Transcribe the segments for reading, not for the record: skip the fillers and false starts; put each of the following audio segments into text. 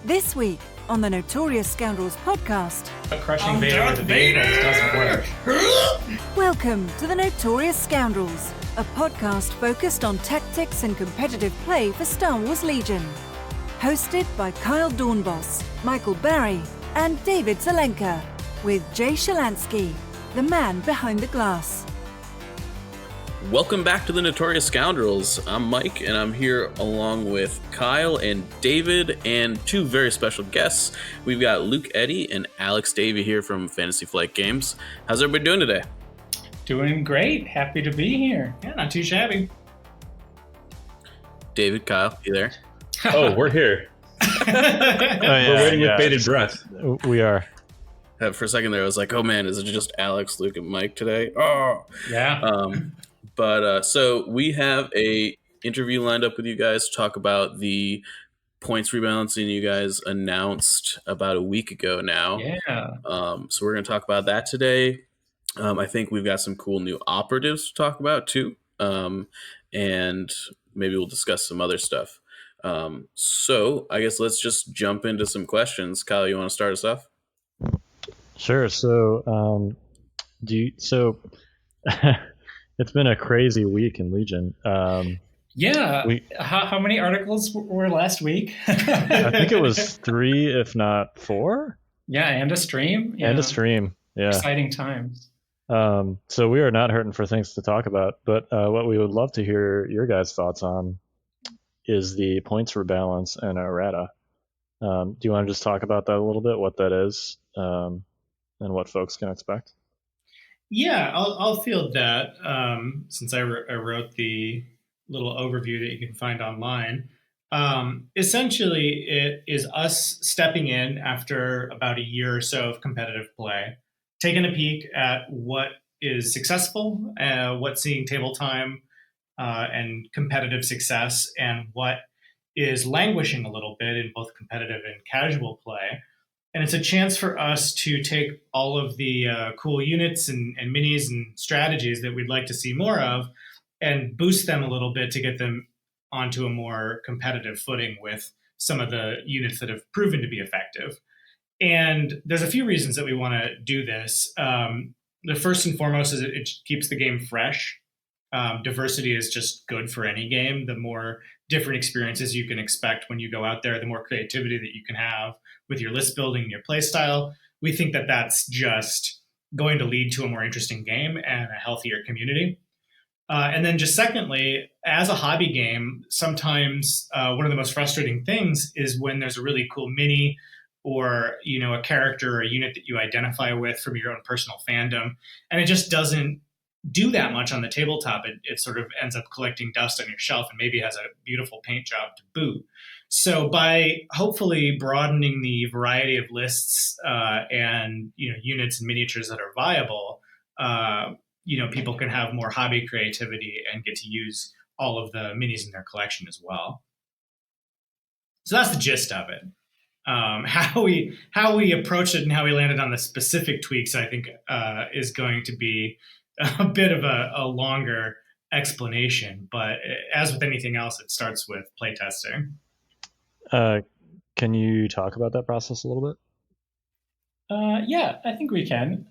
This week on the Notorious Scoundrels podcast. Crushing Vader with the vehicles doesn't work. Welcome to the Notorious Scoundrels, a podcast focused on tactics and competitive play for Star Wars Legion. Hosted by Kyle Dornbos, Michael Barry, and David Zelenka, with Jay Shalansky, the man behind the glass. Welcome back to the Notorious Scoundrels. I'm Mike, and I'm here along with Kyle and David and two very special guests. We've got Luke Eddy and Alex Davy here from Fantasy Flight Games. How's everybody doing today? Doing great. Happy to be here. Yeah, not too shabby. David, Kyle, you there? Oh, we're here. We're waiting with bated breath. We are. For a second there, I was like, oh man, is it just Alex, Luke, and Mike today? Oh! Yeah. So we have a interview lined up with you guys to talk about the points rebalancing you guys announced about a week ago now. Yeah. So we're going to talk about that today. I think we've got some cool new operatives to talk about too. And maybe we'll discuss some other stuff. So I guess let's just jump into some questions. Kyle, you want to start us off? Sure. So, it's been a crazy week in Legion. How many articles were last week? I think it was 3, if not 4. Yeah, and a stream. Yeah. And a stream. Yeah. Exciting times. So we are not hurting for things to talk about, but what we would love to hear your guys' thoughts on is the points rebalance and errata. Do you want to just talk about that a little bit, what that is, and what folks can expect? Yeah, I'll field that since I wrote the little overview that you can find online. Essentially, it is us stepping in after about a year or so of competitive play, taking a peek at what is successful, what's seeing table time and competitive success, and what is languishing a little bit in both competitive and casual play. And it's a chance for us to take all of the cool units and minis and strategies that we'd like to see more of and boost them a little bit to get them onto a more competitive footing with some of the units that have proven to be effective. And there's a few reasons that we want to do this. The first and foremost is it keeps the game fresh. Diversity is just good for any game. The more different experiences you can expect when you go out there, the more creativity that you can have with your list building and your play style. We think that that's just going to lead to a more interesting game and a healthier community. And then just secondly, as a hobby game, sometimes one of the most frustrating things is when there's a really cool mini or, a character or a unit that you identify with from your own personal fandom, and it just doesn't do that much on the tabletop. It sort of ends up collecting dust on your shelf and maybe has a beautiful paint job to boot. So by hopefully broadening the variety of lists and units and miniatures that are viable, people can have more hobby creativity and get to use all of the minis in their collection as well. So that's the gist of it. How we approached it and how we landed on the specific tweaks, I think, is going to be a bit of a longer explanation. But as with anything else, it starts with playtesting. Can you talk about that process a little bit? Yeah, I think we can.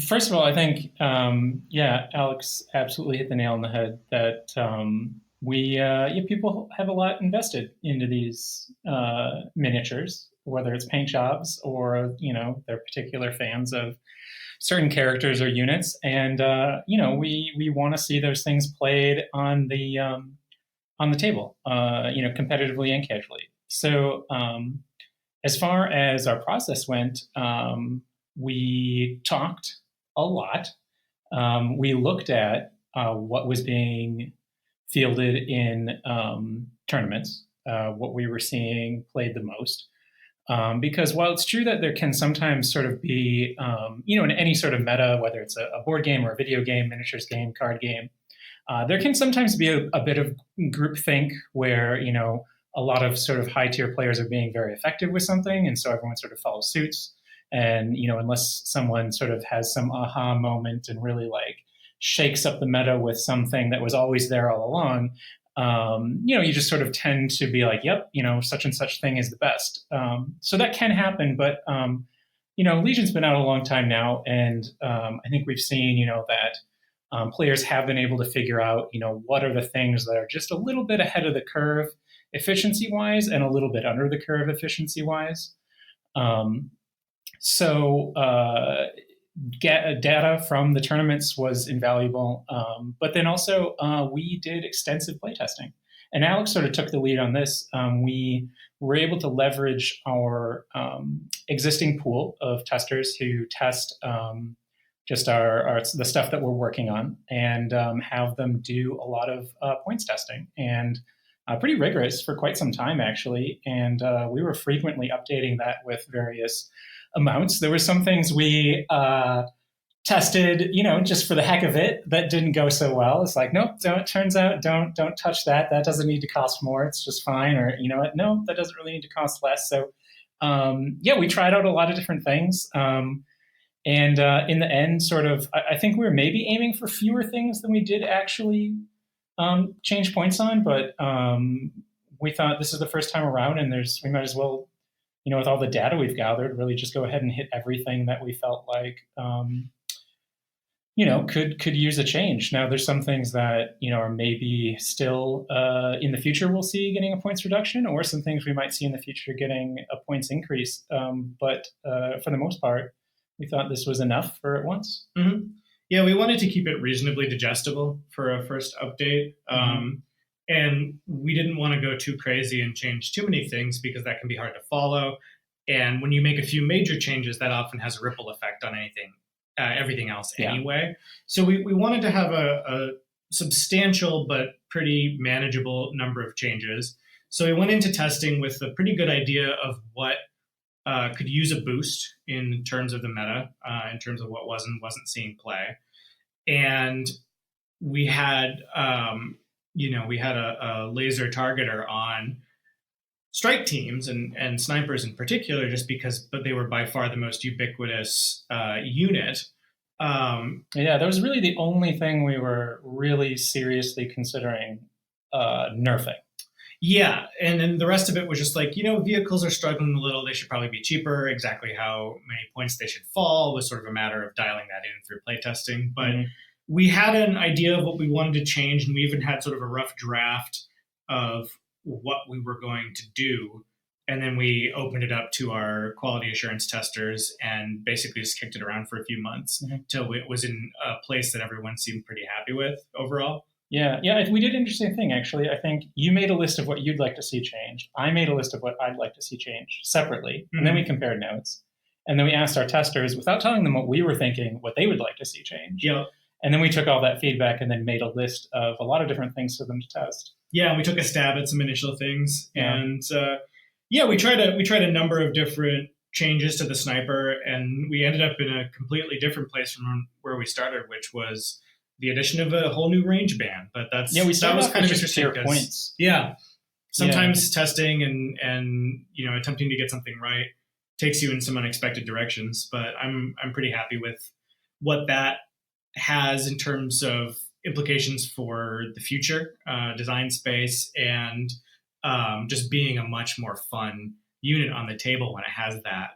First of all, I think, Alex absolutely hit the nail on the head that people have a lot invested into these miniatures, whether it's paint jobs or, they're particular fans of certain characters or units. And, we want to see those things played on the table, competitively and casually. So as far as our process went, we talked a lot. We looked at what was being fielded in tournaments, what we were seeing played the most. Because while it's true that there can sometimes sort of be, in any sort of meta, whether it's a board game or a video game, miniatures game, card game, there can sometimes be a bit of groupthink where, a lot of sort of high tier players are being very effective with something. And so everyone sort of follows suits. And, unless someone sort of has some aha moment and really shakes up the meta with something that was always there all along, you just sort of tend to be like, yep, such and such thing is the best. So that can happen, but Legion's been out a long time now, and I think we've seen, that players have been able to figure out, what are the things that are just a little bit ahead of the curve efficiency-wise and a little bit under the curve efficiency-wise. So data from the tournaments was invaluable, but then also we did extensive playtesting. And Alex sort of took the lead on this. We were able to leverage our existing pool of testers who test just the stuff that we're working on, and have them do a lot of points testing, and pretty rigorous for quite some time, actually. And we were frequently updating that with various amounts. There were some things we tested, just for the heck of it, that didn't go so well. It's like, nope, turns out don't touch that. That doesn't need to cost more. It's just fine. Or, no, that doesn't really need to cost less. So, we tried out a lot of different things. And in the end, sort of, I think we were maybe aiming for fewer things than we did actually change points on. But we thought this is the first time around, and we might as well, with all the data we've gathered, really just go ahead and hit everything that we felt like, could use a change. Now, there's some things that, are maybe still in the future we'll see getting a points reduction, or some things we might see in the future getting a points increase. But for the most part, we thought this was enough for at once. Mm-hmm. Yeah, we wanted to keep it reasonably digestible for a first update. And we didn't want to go too crazy and change too many things, because that can be hard to follow. And when you make a few major changes, that often has a ripple effect on everything else anyway. So we wanted to have a substantial but pretty manageable number of changes. So we went into testing with a pretty good idea of what could use a boost in terms of the meta, in terms of what wasn't seeing play. And we had a laser targeter on strike teams and snipers in particular, just because, but they were by far the most ubiquitous unit. That was really the only thing we were really seriously considering nerfing. Yeah, and then the rest of it was just like, vehicles are struggling a little. They should probably be cheaper. Exactly how many points they should fall was sort of a matter of dialing that in through playtesting. But we had an idea of what we wanted to change, and we even had sort of a rough draft of what we were going to do. And then we opened it up to our quality assurance testers and basically just kicked it around for a few months till it was in a place that everyone seemed pretty happy with overall. Yeah, we did an interesting thing, actually. I think you made a list of what you'd like to see changed. I made a list of what I'd like to see changed separately. And then we compared notes. And then we asked our testers, without telling them what we were thinking, what they would like to see changed. Yeah. And then we took all that feedback and then made a list of a lot of different things for them to test. Yeah, we took a stab at some initial things. Yeah. And we tried a number of different changes to the sniper, and we ended up in a completely different place from where we started, which was the addition of a whole new range band. But that was kind of interesting points. Yeah. Sometimes testing and attempting to get something right takes you in some unexpected directions. But I'm pretty happy with what that has in terms of implications for the future design space, and just being a much more fun unit on the table when it has that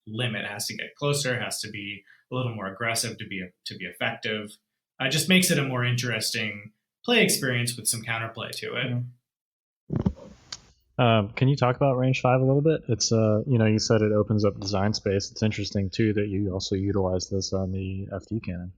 limit. It has to get closer, it has to be a little more aggressive to be effective. Just makes it a more interesting play experience with some counterplay to it. Can you talk about Range 5 a little bit? It's you said it opens up design space. It's interesting too that you also utilize this on the FD cannon.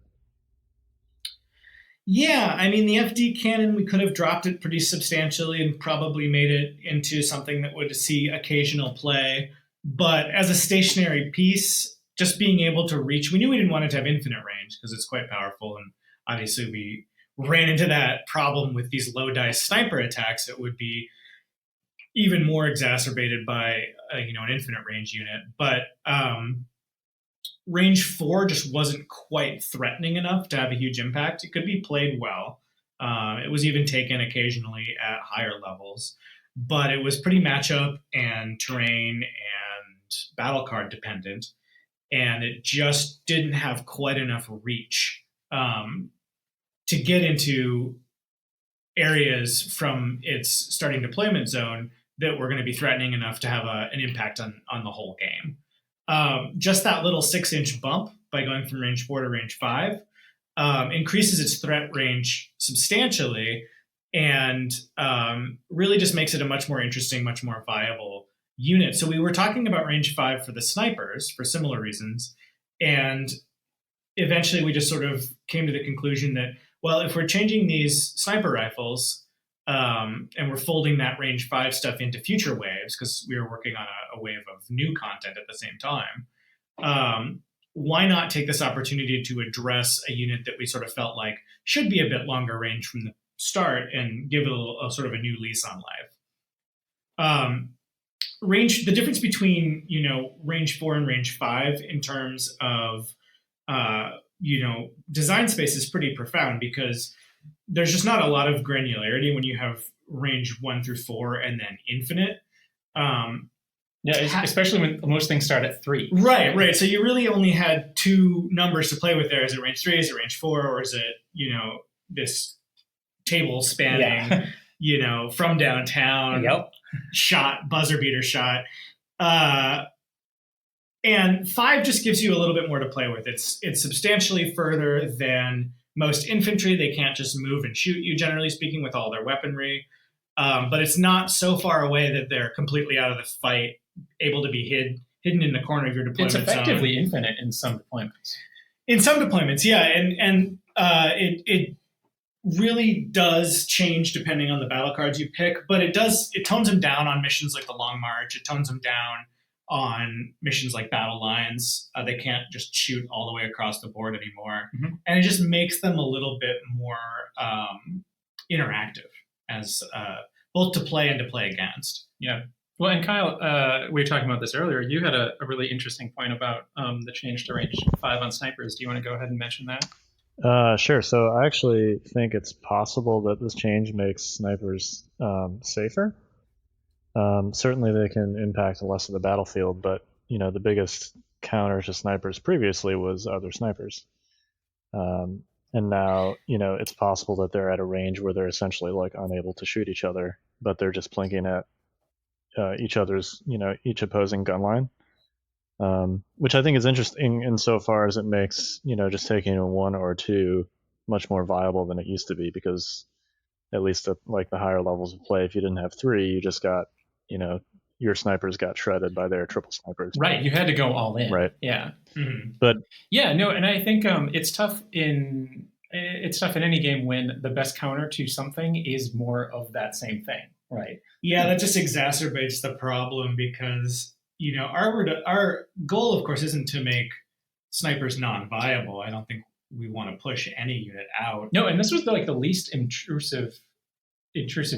Yeah, I mean, the FD cannon, we could have dropped it pretty substantially and probably made it into something that would see occasional play. But as a stationary piece, just being able to reach, we knew we didn't want it to have infinite range because it's quite powerful. And obviously we ran into that problem with these low dice sniper attacks. It would be even more exacerbated by an infinite range unit. But range 4 just wasn't quite threatening enough to have a huge impact. It could be played well. It was even taken occasionally at higher levels, but it was pretty matchup and terrain and battle card dependent, and it just didn't have quite enough reach to get into areas from its starting deployment zone that were going to be threatening enough to have an impact on the whole game. Just that little 6-inch bump by going from range 4 to range 5 increases its threat range substantially, and really just makes it a much more interesting, much more viable unit. So we were talking about range 5 for the snipers for similar reasons, and eventually we just sort of came to the conclusion that, well, if we're changing these sniper rifles and we're folding that range 5 stuff into future waves, because we were working on a wave of new content at the same time, why not take this opportunity to address a unit that we sort of felt like should be a bit longer range from the start and give it a sort of a new lease on life. The difference between, range 4 and range 5 in terms of, design space is pretty profound, because there's just not a lot of granularity when you have range 1 through 4 and then infinite. Especially when most things start at 3. Right. So you really only had 2 numbers to play with there. Is it range 3? Is it range 4? Or is it, this table spanning, from downtown, shot, buzzer beater shot. And 5 just gives you a little bit more to play with. It's substantially further than most infantry. They can't just move and shoot you, generally speaking, with all their weaponry. But it's not so far away that they're completely out of the fight, able to be hidden in the corner of your deployment zone. It's effectively infinite in some deployments. In some deployments, yeah. And it really does change depending on the battle cards you pick, but it tones them down on missions like the Long March. It tones them down on missions like Battle Lines. They can't just shoot all the way across the board anymore. Mm-hmm. And it just makes them a little bit more interactive as both to play and to play against. Yeah. Well, and Kyle, we were talking about this earlier. You had a really interesting point about the change to range 5 on snipers. Do you want to go ahead and mention that? Sure. So I actually think it's possible that this change makes snipers safer. Certainly they can impact less of the battlefield, but the biggest counter to snipers previously was other snipers. And now, it's possible that they're at a range where they're essentially like unable to shoot each other, but they're just plinking at each other's, each opposing gun line. Which I think is interesting insofar as it makes, just taking a 1 or 2 much more viable than it used to be, because at least at like the higher levels of play, if you didn't have 3, you just got, your snipers got shredded by their triple snipers. Right. You had to go all in. Right. Yeah. Mm-hmm. But yeah, no, and I think it's tough in any game when the best counter to something is more of that same thing. Right. Yeah, that just exacerbates the problem, because our goal, of course, isn't to make snipers non-viable. I don't think we want to push any unit out. No, and this was like the least intrusive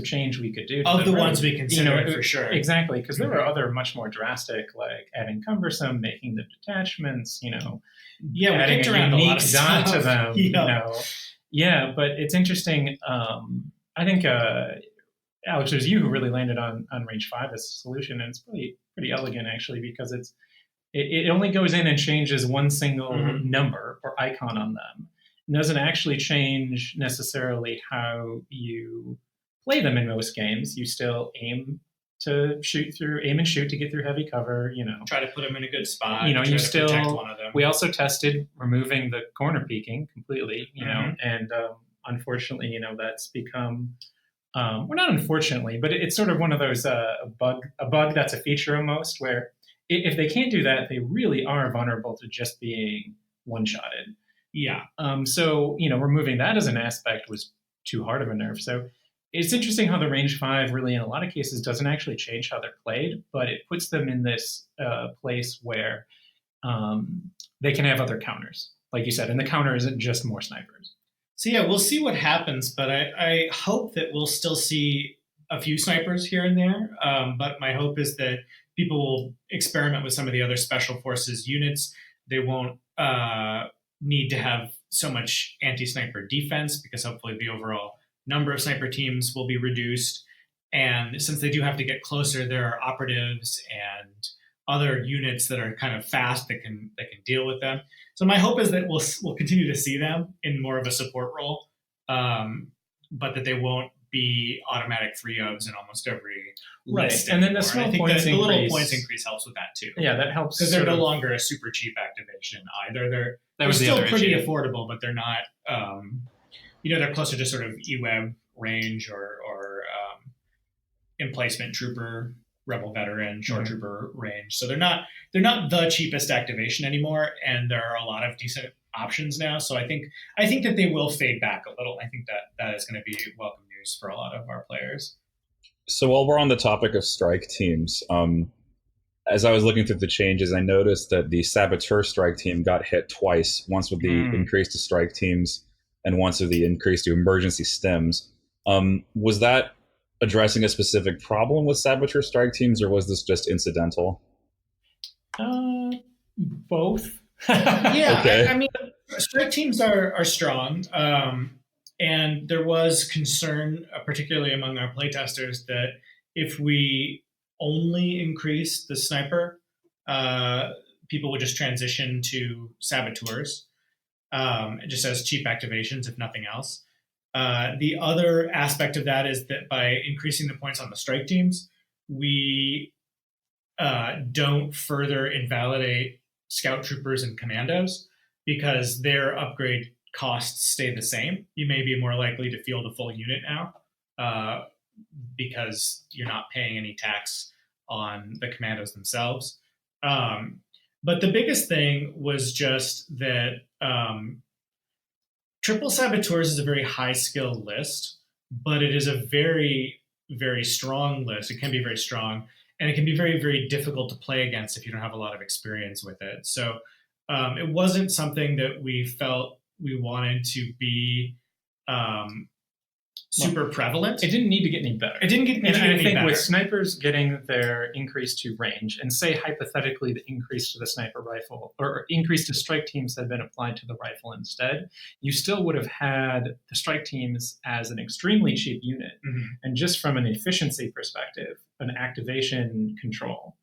change we could do of the ones we consider, for sure. Exactly, because there were other much more drastic, like adding cumbersome, making the detachments, adding a unique design to them. Yeah, but it's interesting. I think Alex, it was you who really landed on range 5 as a solution, and it's pretty elegant actually, because it only goes in and changes one single number or icon on them. It doesn't actually change necessarily how you play them in most games. You still aim and shoot to get through heavy cover. Try to put them in a good spot. You still protect one of them. We also tested removing the corner peeking completely. And unfortunately, that's become. Well, not unfortunately, but it's sort of one of those a bug that's a feature almost, where if they can't do that, they really are vulnerable to just being one-shotted. Yeah. So removing that as an aspect was too hard of a nerf. So it's interesting how the range 5 really, in a lot of cases, doesn't actually change how they're played, but it puts them in this place where they can have other counters, like you said, and the counter isn't just more snipers. So yeah, we'll see what happens, but I hope that we'll still see a few snipers here and there. But my hope is that people will experiment with some of the other special forces units. They won't need to have so much anti-sniper defense, because hopefully the overall number of sniper teams will be reduced. And since they do have to get closer, there are operatives and other units that are kind of fast that can deal with them. So my hope is that we'll continue to see them in more of a support role, but that they won't be automatic 3-ofs in almost every Right. list And then anymore. the small I think points the little increase- points increase helps with that too. Yeah, that helps. Because they're no longer a super cheap activation either. They're still pretty affordable, but they're not, they're closer to sort of E-Web range or emplacement trooper, rebel veteran, short trooper range. So they're not the cheapest activation anymore, and there are a lot of decent options now. So I think that they will fade back a little. I think that is going to be welcome news for a lot of our players. So while we're on the topic of strike teams, as I was looking through the changes, I noticed that the Saboteur strike team got hit twice, once with the increase to strike teams and once with the increase to emergency stims. Was that addressing a specific problem with Saboteur strike teams, or was this just incidental? Both. Yeah, okay. I mean, strike teams are strong, and there was concern, particularly among our playtesters, that if we only increased the sniper, people would just transition to saboteurs, just as cheap activations, if nothing else. The other aspect of that is that by increasing the points on the strike teams, we don't further invalidate scout troopers and commandos, because their upgrade costs stay the same. You may be more likely to field a full unit now because you're not paying any tax on the commandos themselves. But the biggest thing was just that Triple Saboteurs is a very high skill list, but it is a very, very strong list. It can be very strong, and it can be very, very difficult to play against if you don't have a lot of experience with it. So it wasn't something that we felt we wanted to be super prevalent. It didn't need to get any better. It didn't get any I think better. with snipers getting their increase to range, and say hypothetically the increase to the sniper rifle or increase to strike teams had been applied to the rifle instead, you still would have had the strike teams as an extremely cheap unit. Mm-hmm. And just from an efficiency perspective, an activation control,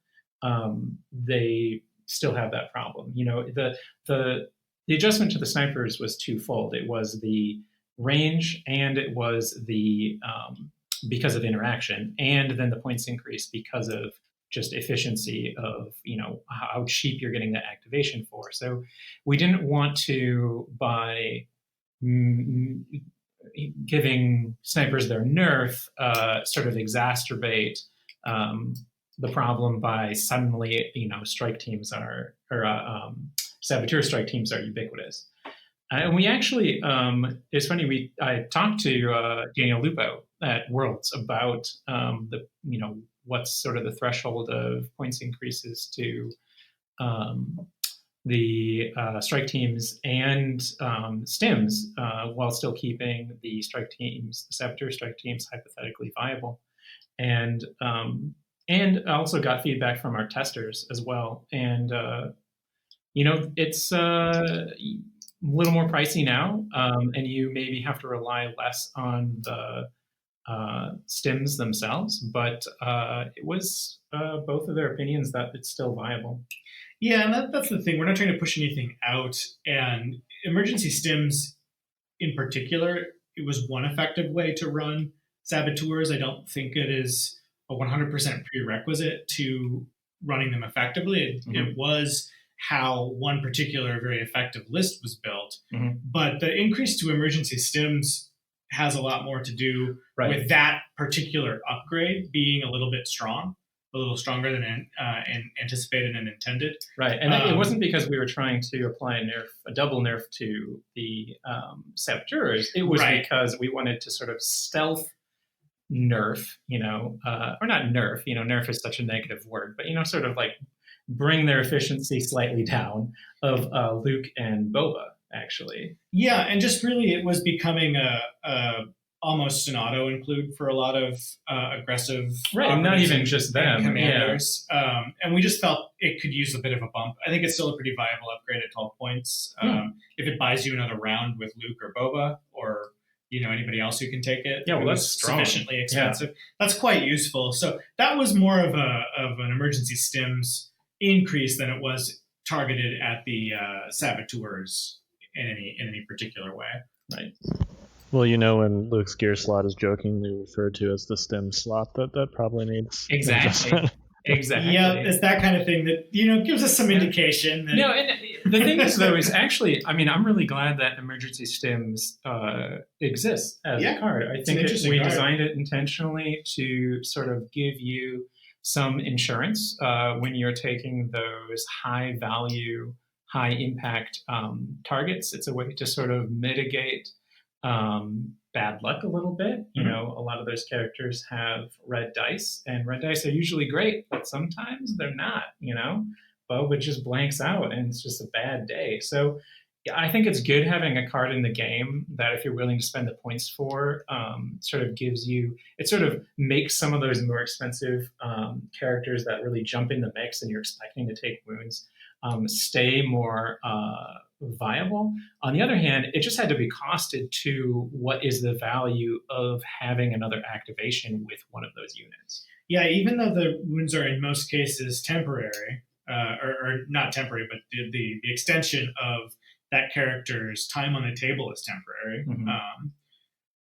they still have that problem. The adjustment to the snipers was twofold. It was the range, and it was the because of interaction, and then the points increase because of just efficiency of how cheap you're getting that activation for. So we didn't want to, by giving snipers their nerf, sort of exacerbate the problem by suddenly strike teams are saboteur strike teams are ubiquitous. And we actually, it's funny, I talked to Daniel Lupo at Worlds about what's sort of the threshold of points increases to the strike teams and stims, while still keeping the strike teams, the saboteur strike teams, hypothetically viable. And also got feedback from our testers as well. And it's a little more pricey now, and you maybe have to rely less on the stims themselves, but it was both of their opinions that it's still viable. Yeah, and that's the thing. We're not trying to push anything out, and emergency stims in particular, it was one effective way to run saboteurs. I don't think it is a 100% prerequisite to running them effectively. It was how one particular very effective list was built. But the increase to emergency stims has a lot more to do with that particular upgrade being a little bit a little stronger than anticipated and intended. Right, and it wasn't because we were trying to apply a double nerf to the saboteurs. It was because we wanted to sort of stealth nerf, or not nerf, nerf is such a negative word, but, sort of like bring their efficiency slightly down of Luke and Boba, actually. Yeah, and just really it was becoming almost an auto include for a lot of aggressive, right? Not even just them, commanders. Yeah. And we just felt it could use a bit of a bump. I think it's still a pretty viable upgrade at 12 points. If it buys you another round with Luke or Boba, or anybody else who can take it, that's strong. Sufficiently expensive. Yeah. That's quite useful. So that was more of an emergency stims increase than it was targeted at the saboteurs in any particular way. Right. Well, you know, when Luke's gear slot is jokingly referred to as the stem slot, that probably needs Exactly. adjustment. Exactly. Yeah, it's that kind of thing that gives us some indication. That, No, and the thing is, though, is actually, I mean, I'm really glad that emergency stims exists as a card. I think we designed it intentionally to sort of give you some insurance when you're taking those high value, high impact targets. It's a way to sort of mitigate bad luck a little bit. You know, a lot of those characters have red dice, and red dice are usually great, but sometimes they're not, Boba just blanks out and it's just a bad day. So I think it's good having a card in the game that if you're willing to spend the points for, sort of gives you, it sort of makes some of those more expensive characters that really jump in the mix and you're expecting to take wounds stay more viable. On the other hand, it just had to be costed to what is the value of having another activation with one of those units. Yeah, even though the wounds are in most cases temporary, or not temporary, but the extension of that character's time on the table is temporary,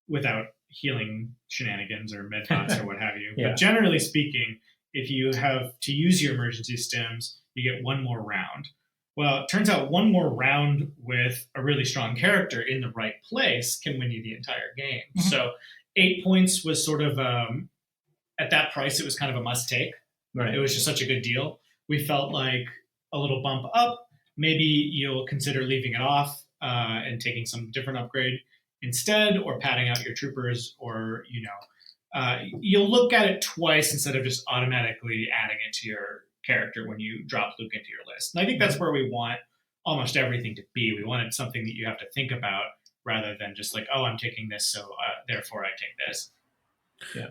without healing shenanigans or med bots or what have you. Yeah. But generally speaking, if you have to use your emergency stims, you get one more round. Well, it turns out one more round with a really strong character in the right place can win you the entire game. So 8 points was sort of, at that price, it was kind of a must take. Right. It was just such a good deal. We felt like a little bump up. Maybe you'll consider leaving it off and taking some different upgrade instead, or padding out your troopers, or, you'll look at it twice instead of just automatically adding it to your character when you drop Luke into your list. And I think that's where we want almost everything to be. We wanted something that you have to think about rather than just like, oh, I'm taking this, so therefore I take this. Yeah.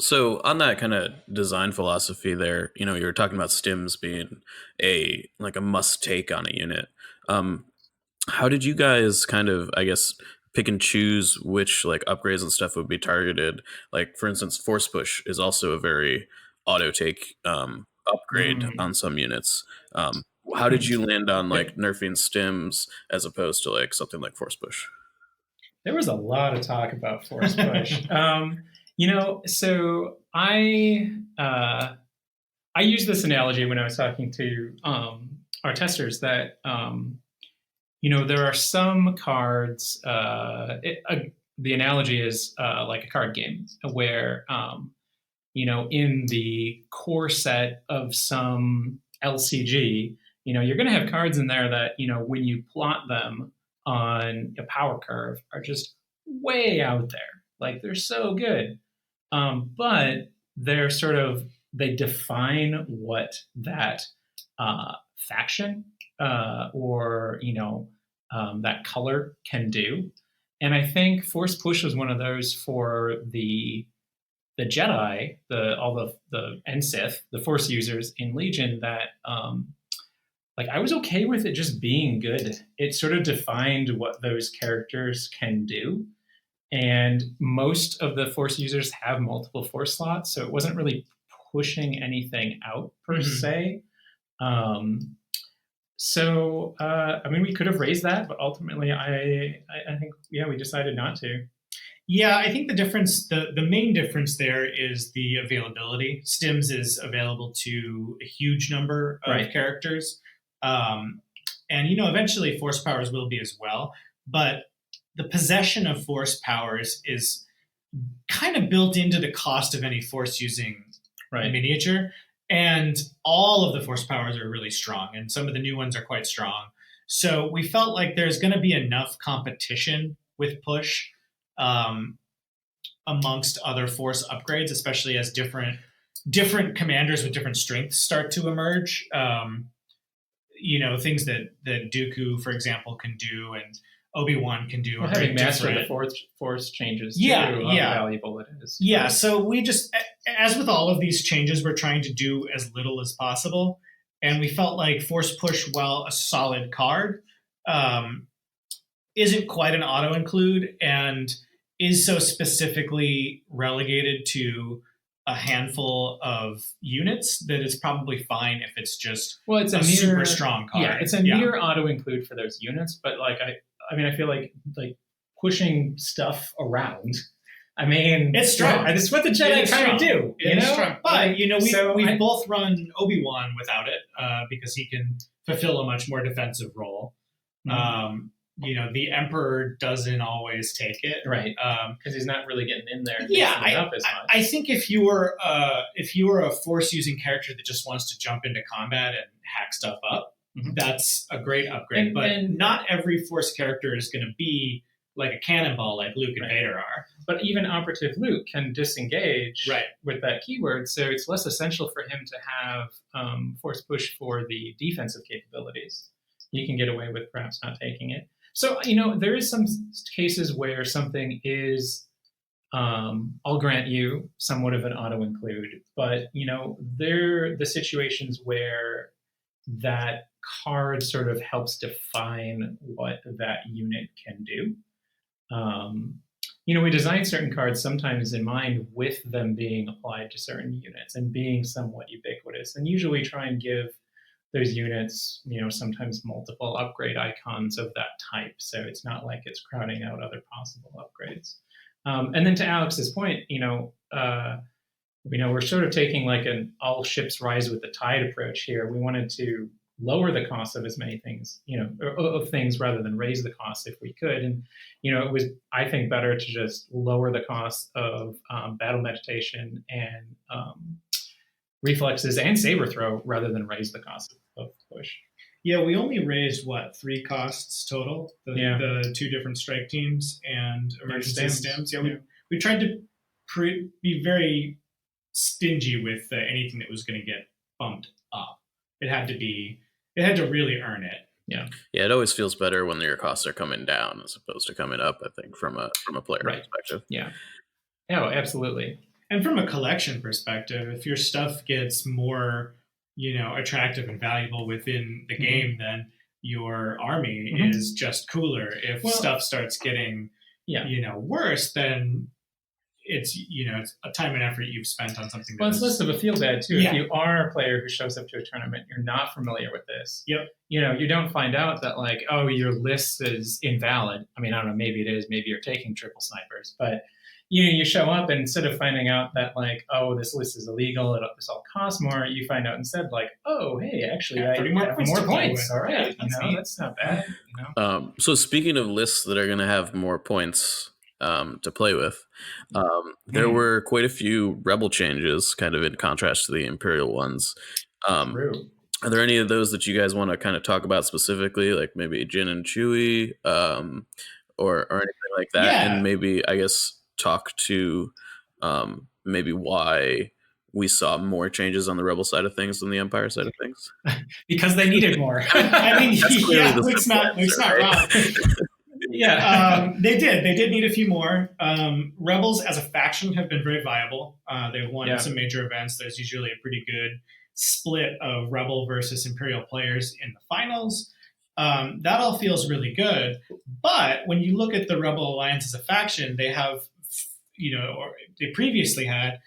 So on that kind of design philosophy there, you were talking about stims being a must take on a unit. How did you guys kind of, I guess, pick and choose which upgrades and stuff would be targeted? Like, for instance, force push is also a very auto take upgrade on some units. How did you land on nerfing stims as opposed to something like force push? There was a lot of talk about force push. So I used this analogy when I was talking to our testers that there are some cards. The analogy is like a card game where in the core set of some LCG, you're going to have cards in there that when you plot them on a power curve are just way out there. They're so good. But they're they define what that faction or that color can do. And I think Force Push was one of those for the Jedi, all the and Sith, the Force users in Legion that I was okay with it just being good. It sort of defined what those characters can do. And most of the Force users have multiple Force slots, so it wasn't really pushing anything out per se. We could have raised that, but ultimately, I think we decided not to. Yeah, I think the difference, the main difference there is the availability. Stims is available to a huge number of characters, and eventually Force powers will be as well, but the possession of Force powers is kind of built into the cost of any Force using miniature. And all of the Force powers are really strong, and some of the new ones are quite strong. So we felt like there's going to be enough competition with push amongst other Force upgrades, especially as different commanders with different strengths start to emerge. Things that Dooku, for example, can do, and Obi-Wan can do. Having mastered the force changes too, how valuable it is. Yeah, so we just, as with all of these changes, we're trying to do as little as possible. And we felt like Force Push, while a solid card, isn't quite an auto-include and is so specifically relegated to a handful of units that it's probably fine if it's just a super strong card. Yeah, it's a near auto-include for those units, but I feel like pushing stuff around. I mean, it's strong. That's what the Jedi kind of do. It's strong. But we've both run Obi-Wan without it because he can fulfill a much more defensive role. Mm-hmm. The Emperor doesn't always take it, right? Because he's not really getting in there. I think if you were a Force-using character that just wants to jump into combat and hack stuff up, that's a great upgrade. But not every Force character is going to be like a cannonball like Luke and Vader are. But even operative Luke can disengage with that keyword, so it's less essential for him to have Force push for the defensive capabilities. You can get away with perhaps not taking it. So, there is some cases where something is, I'll grant you, somewhat of an auto-include, but, there are the situations where that card sort of helps define what that unit can do. We design certain cards sometimes in mind with them being applied to certain units and being somewhat ubiquitous, and usually try and give those units, sometimes multiple upgrade icons of that type. So it's not like it's crowding out other possible upgrades. And then to Alex's point, we're sort of taking like an all ships rise with the tide approach here. We wanted to lower the cost of as many things, of things rather than raise the cost if we could. And, it was, I think, better to just lower the cost of battle meditation and reflexes and saber throw rather than raise the cost of push. Yeah, we only raised 3 costs total. The 2 different strike teams and emergency stims. Yeah, we tried to be very stingy with anything that was going to get bumped up. It had to really earn it. Yeah, it always feels better when your costs are coming down as opposed to coming up, I think, from a player perspective. Yeah. Oh, absolutely. And from a collection perspective, if your stuff gets more, attractive and valuable within the game, then your army is just cooler. If stuff starts getting, worse, then it's a time and effort you've spent on something. Well, it's less of a feel bad too. Yeah. If you are a player who shows up to a tournament, you're not familiar with this. Yep. You don't find out that like, oh, your list is invalid. I mean, I don't know, maybe it is. Maybe you're taking triple snipers, but you show up and instead of finding out that like, oh, this list is illegal, this all costs more, you find out instead like, oh, hey, actually, I have more points. All right, that's not bad. So speaking of lists that are going to have more points to play with, there were quite a few Rebel changes, kind of in contrast to the Imperial ones. True. Are there any of those that you guys want to kind of talk about specifically, like maybe Jin and Chewie, or anything like that, and maybe I guess talk to maybe why we saw more changes on the Rebel side of things than the Empire side of things? Because they needed more. I mean, Luke's not wrong. They did need a few more. Rebels as a faction have been very viable. They've won some major events. There's usually a pretty good split of Rebel versus Imperial players in the finals. That all feels really good. But when you look at the Rebel Alliance as a faction, they have, or they previously had,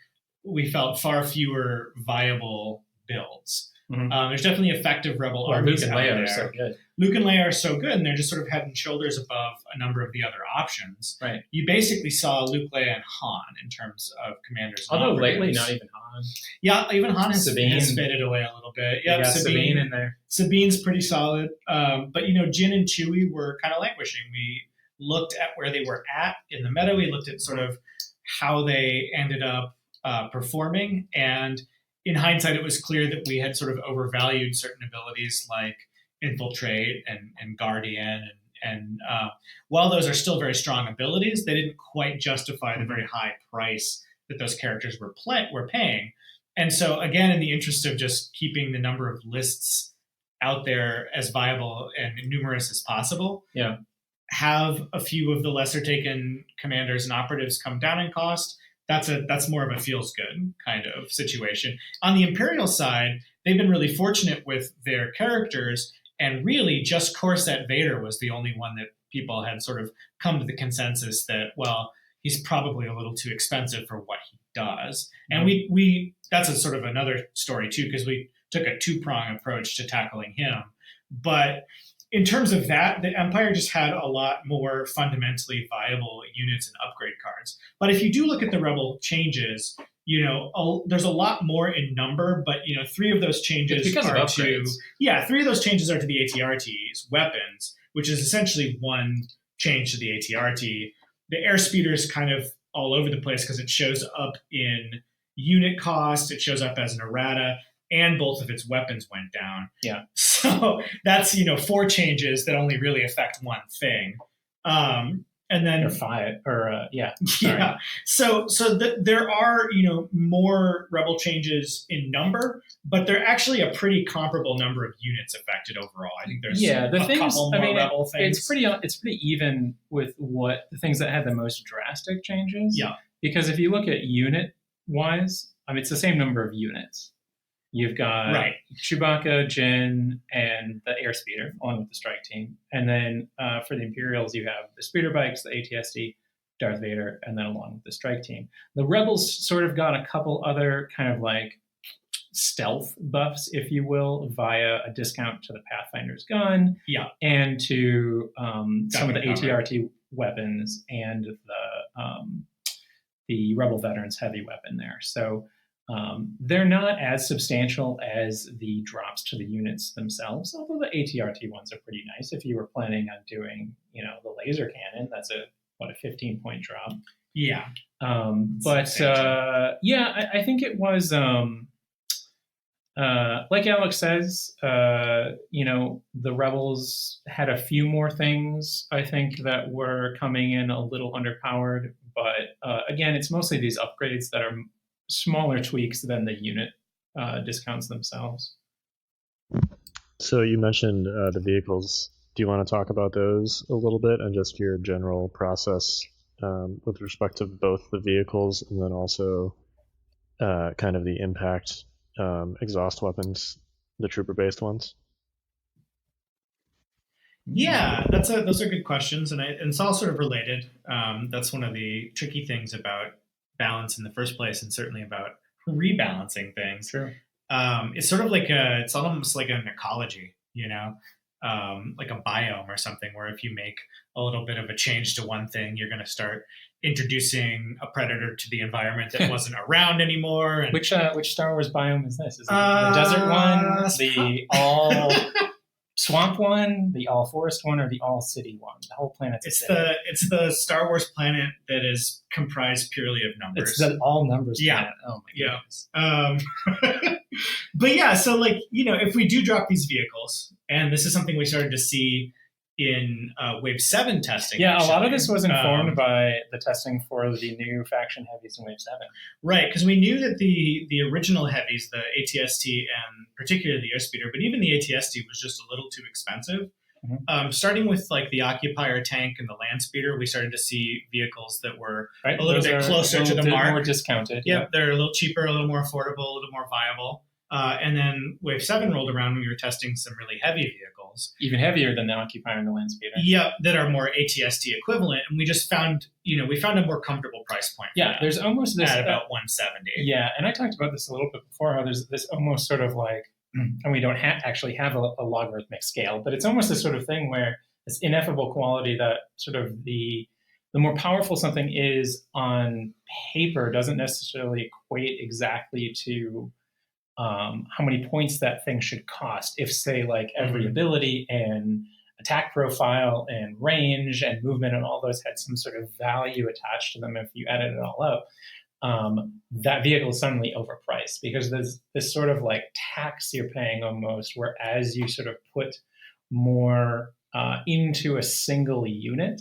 we felt, far fewer viable builds. There's definitely effective Rebel armies Luke and Leia are so good. Luke and Leia are so good, and they're just sort of head and shoulders above a number of the other options. Right. You basically saw Luke, Leia, and Han in terms of commanders. Although lately, not even Han. Yeah, even Han has faded away a little bit. Yeah, Sabine in there. Sabine's pretty solid. But, Jin and Chewie were kind of languishing. We looked at where they were at in the meta. We looked at sort of how they ended up performing. And in hindsight, it was clear that we had sort of overvalued certain abilities like Infiltrate and Guardian. And while those are still very strong abilities, they didn't quite justify the very high price that those characters were paying. And so, again, in the interest of just keeping the number of lists out there as viable and numerous as possible, have a few of the lesser taken commanders and operatives come down in cost. That's more of a feels good kind of situation. On the Imperial side, they've been really fortunate with their characters, and really just Corset Vader was the only one that people had sort of come to the consensus that, well, he's probably a little too expensive for what he does. And we that's a sort of another story too, because we took a 2-prong approach to tackling him. But in terms of that, the Empire just had a lot more fundamentally viable units and upgrade cards. But if you do look at the Rebel changes, there's a lot more in number, but 3 of those changes are three of those changes are to the ATRT's weapons, which is essentially one change to the ATRT. The airspeeder is kind of all over the place because it shows up in unit cost, it shows up as an errata, and both of its weapons went down. Yeah. So that's 4 changes that only really affect one thing. And then or 5 or yeah. So there are more Rebel changes in number, but they're actually a pretty comparable number of units affected overall. I think there's couple more Rebel things. It's pretty even with what the things that had the most drastic changes. Yeah. Because if you look at unit wise, it's the same number of units. You've got Chewbacca, Jin, and the airspeeder along with the strike team. And then for the Imperials, you have the speeder bikes, the ATSD, Darth Vader, and then along with the strike team. The Rebels sort of got a couple other kind of like stealth buffs, if you will, via a discount to the Pathfinder's gun, and to some of the ATRT weapons and the Rebel Veterans heavy weapon there. So they're not as substantial as the drops to the units themselves, although the ATRT ones are pretty nice. If you were planning on doing, the laser cannon, that's a 15-point drop. Yeah. I think it was, like Alex says, the Rebels had a few more things, I think, that were coming in a little underpowered. But again, it's mostly these upgrades that are smaller tweaks than the unit discounts themselves. So you mentioned the vehicles. Do you want to talk about those a little bit and just your general process with respect to both the vehicles and then also kind of the impact exhaust weapons, the trooper-based ones? Yeah, those are good questions, and it's all sort of related. That's one of the tricky things about balance in the first place, and certainly about rebalancing things. Sure. It's sort of like it's almost like an ecology, like a biome or something, where if you make a little bit of a change to one thing, you're going to start introducing a predator to the environment that wasn't around anymore. And, which Star Wars biome is this? Is it the desert one, the all swamp one, the all forest one, or the all city one? The whole planet's it's the Star Wars planet that is comprised purely of numbers. It's the all numbers planet. Oh my goodness. But yeah, so if we do drop these vehicles, and this is something we started to see in Wave 7 testing. Yeah, actually. A lot of this was informed by the testing for the new faction heavies in Wave 7. Right, because we knew that the original heavies, the ATST and particularly the airspeeder, but even the ATST was just a little too expensive. Mm-hmm. Starting with the Occupier tank and the land speeder, we started to see vehicles that were a little bit closer to the mark. More discounted. Yep, they're a little cheaper, a little more affordable, a little more viable. And then Wave 7 rolled around and we were testing some really heavy vehicles. Even heavier than the Occupier and the land speeder. Yep, that are more ATST equivalent. And we just found, we found a more comfortable price point. Yeah, there's almost this... At about 170. Yeah, and I talked about this a little bit before, how there's this almost sort of and we don't actually have a logarithmic scale, but it's almost this sort of thing where this ineffable quality that sort of the more powerful something is on paper doesn't necessarily equate exactly to how many points that thing should cost. If, say, every ability and attack profile and range and movement and all those had some sort of value attached to them, if you added it all up, that vehicle is suddenly overpriced because there's this sort of tax you're paying almost, where as you sort of put more into a single unit,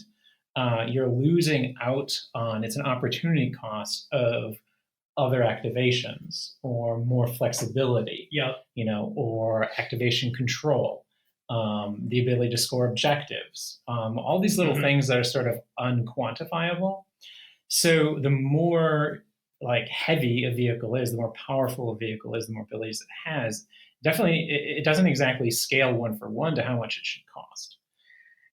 you're losing out on, it's an opportunity cost of other activations or more flexibility, or activation control, the ability to score objectives, all these little things that are sort of unquantifiable. So the more heavy a vehicle is, the more powerful a vehicle is, the more abilities it has. Definitely, it doesn't exactly scale one for one to how much it should cost.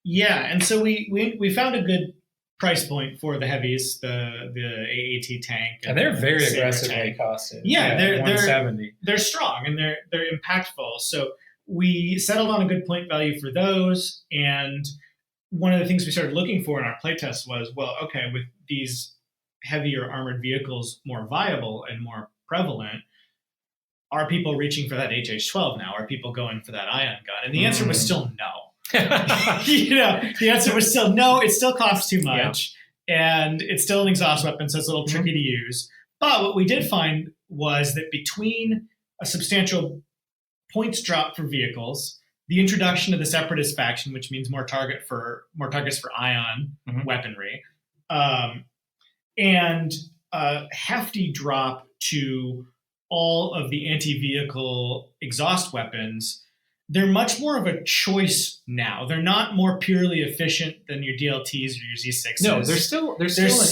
Yeah, and so we found a good price point for the heavies, the AAT tank, and they're very aggressively costed. Yeah, they're 170. They're strong and they're impactful. So we settled on a good point value for those. And one of the things we started looking for in our playtest was, well, okay, with these heavier armored vehicles more viable and more prevalent, are people reaching for that HH-12 now? Are people going for that ion gun? And the answer was still no. The answer was still no. It still costs too much, and it's still an exhaust weapon, so it's a little tricky to use. But what we did find was that between a substantial points drop for vehicles, the introduction of the Separatist faction, which means more targets for ion weaponry, and a hefty drop to all of the anti-vehicle exhaust weapons, they're much more of a choice now. They're not more purely efficient than your DLTs or your Z6s. No, they're still an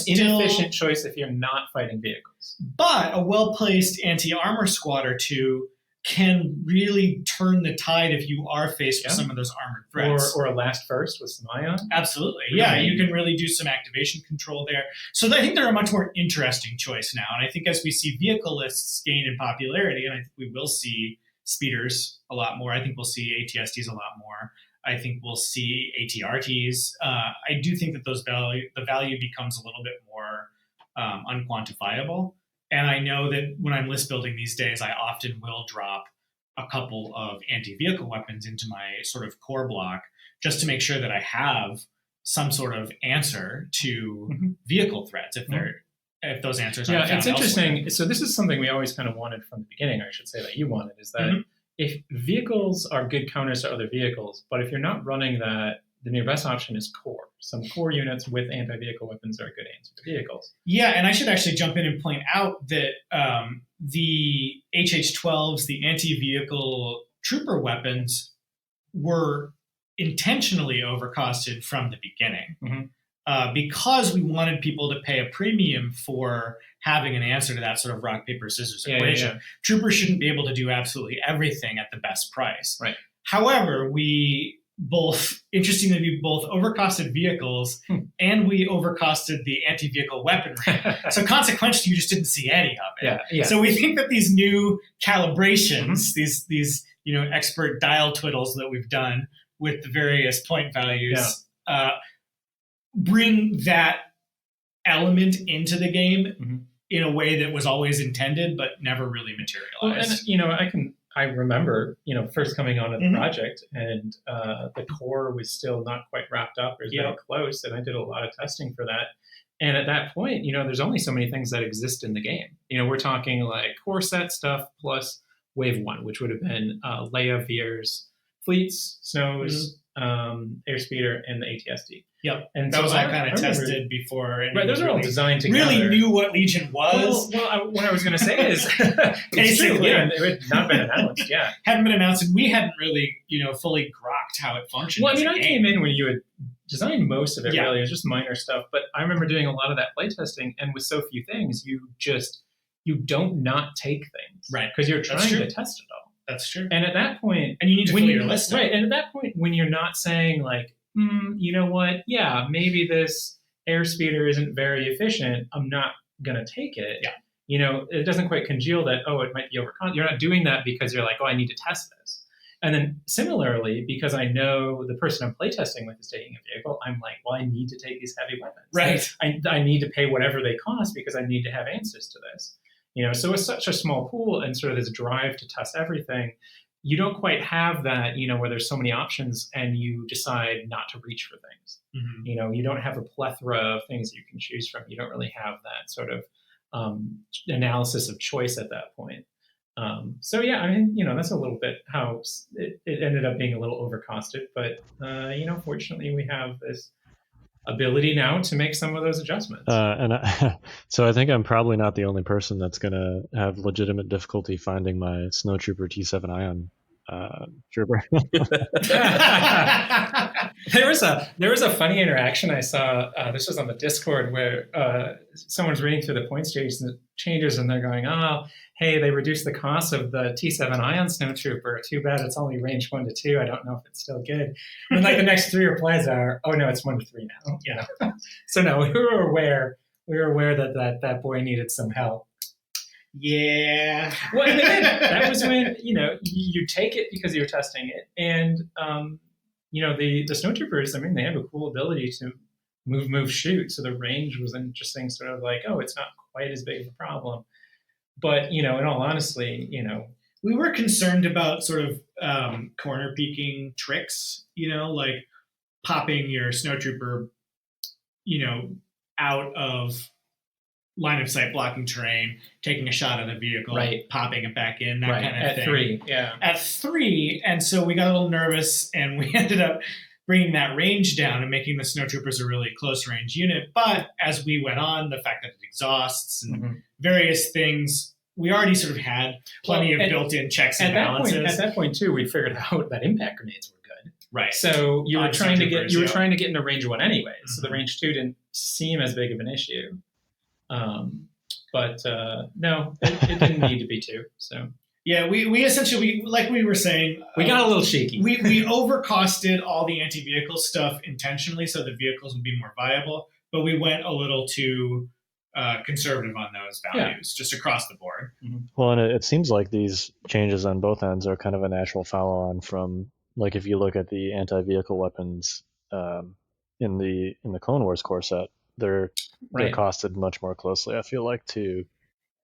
inefficient choice if you're not fighting vehicles. But a well-placed anti-armor squad or two can really turn the tide if you are faced with some of those armored threats. Or a last first with some ion. Absolutely. Yeah, you can really do some activation control there. So I think they're a much more interesting choice now. And I think as we see vehicle lists gain in popularity, and I think we will see speeders a lot more. I think we'll see ATSTs a lot more. I think we'll see ATRTs. I do think that the value becomes a little bit more unquantifiable. And I know that when I'm list building these days, I often will drop a couple of anti-vehicle weapons into my sort of core block just to make sure that I have some sort of answer to vehicle threats if those answers aren't found it's interesting. Elsewhere. So this is something we always kind of wanted from the beginning, I should say, that you wanted, is that if vehicles are good counters to other vehicles, but if you're not running that, then your best option is core. Some core units with anti-vehicle weapons are a good answer to vehicles. Yeah, and I should actually jump in and point out that the HH-12s, the anti-vehicle trooper weapons, were intentionally overcosted from the beginning because we wanted people to pay a premium for having an answer to that sort of rock, paper, scissors equation. Troopers shouldn't be able to do absolutely everything at the best price. Right. However, we interestingly both overcosted vehicles and we overcosted the anti-vehicle weaponry. So consequently, you just didn't see any of it. Yeah. So we think that these new calibrations, these expert dial twiddles that we've done with the various point values, bring that element into the game in a way that was always intended but never really materialized. Well, and I remember, first coming onto the project, and the core was still not quite wrapped up. It was very close, and I did a lot of testing for that. And at that point, there's only so many things that exist in the game. We're talking like core set stuff plus Wave 1, which would have been Leia, Veers, Fleets, Snows, Airspeeder, and the ATSD. Yep. And that was all kind of tested before. Right, those are all designed together. Really knew what Legion was. Well, what I was going to say is, basically, it had not been announced. Yeah, hadn't been announced, and we hadn't really, fully grokked how it functioned. Well, I came in when you had designed most of it. Really, it was just minor stuff. But I remember doing a lot of that playtesting, and with so few things, you don't not take things, right? Because you're trying to test it all. That's true. And at that point, and you need to fill your list, right? And at that point, when you're not saying like, you know what? Yeah, maybe this airspeeder isn't very efficient. I'm not going to take it. Yeah. It doesn't quite congeal that, it might be overcon. You're not doing that because you're like, I need to test this. And then similarly, because I know the person I'm playtesting with is taking a vehicle, I'm like, I need to take these heavy weapons. Right. I need to pay whatever they cost because I need to have answers to this. So it's such a small pool and sort of this drive to test everything. You don't quite have that, where there's so many options and you decide not to reach for things. You don't have a plethora of things that you can choose from. You don't really have that sort of analysis of choice at that point. That's a little bit how it ended up being a little overcosted. But, fortunately, we have this ability now to make some of those adjustments. So I think I'm probably not the only person that's going to have legitimate difficulty finding my Snowtrooper T7 Ion trooper. There was a funny interaction I saw. This was on the Discord where someone's reading through the points changes and they're going, hey, they reduced the cost of the T7 Ion Snowtrooper. Too bad it's only range 1 to 2. I don't know if it's still good. And the next 3 replies are, oh no, it's 1 to 3 now. So no, we were aware that boy needed some help. Yeah. Well, and again, that was when, you take it because you're testing it. And, the snowtroopers, I mean, they have a cool ability to move, shoot. So the range was an interesting sort of like, oh, it's not quite as big of a problem. But, in all honesty, we were concerned about sort of corner peeking tricks, like popping your snowtrooper, out of line of sight blocking terrain, taking a shot at a vehicle, right, popping it back in, that kind of at thing. 3, yeah. At 3, and so we got a little nervous, and we ended up bringing that range down and making the snowtroopers a really close range unit. But as we went on, the fact that it exhausts and various things, we already sort of had plenty of built-in checks and balances. At that point, too, we figured out that impact grenades were good. Right. So you were trying to get into range 1 anyway. So the range 2 didn't seem as big of an issue. But no, it didn't need to be 2. So yeah, we essentially, like we were saying, we got a little cheeky. We overcosted all the anti-vehicle stuff intentionally so the vehicles would be more viable, but we went a little too conservative on those values just across the board. Well, and it seems like these changes on both ends are kind of a natural follow-on from, like, if you look at the anti-vehicle weapons in the Clone Wars core set, they're costed much more closely, I feel like, too.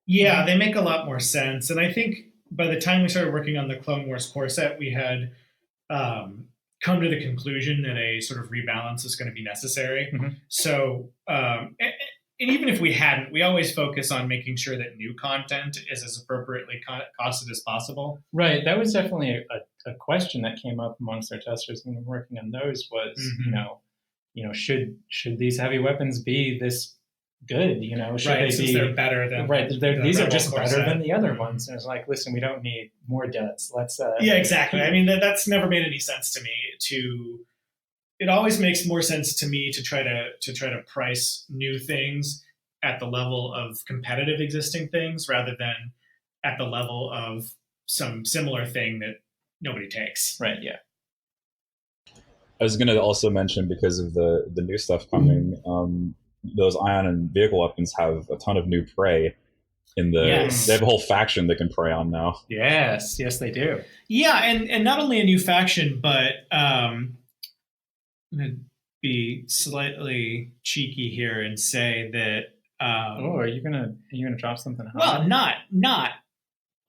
Yeah, they make a lot more sense. And I think by the time we started working on the Clone Wars core set, we had come to the conclusion that a sort of rebalance is going to be necessary. So, and even if we hadn't, we always focus on making sure that new content is as appropriately costed as possible. Right. That was definitely a question that came up amongst our testers when we were working on those was, should these heavy weapons be this good? Should they be? They're better than these are just better than the other ones. And it's like, listen, we don't need more duds. Let's. Yeah, exactly. I mean, that's never made any sense to me. It always makes more sense to me to try to price new things at the level of competitive existing things rather than at the level of some similar thing that nobody takes. Right. Yeah. I was going to also mention, because of the new stuff coming, those ion and vehicle weapons have a ton of new prey. They have a whole faction they can prey on now. Yes, they do. Yeah, and not only a new faction, but I'm going to be slightly cheeky here and say that. Are you gonna drop something? Well, not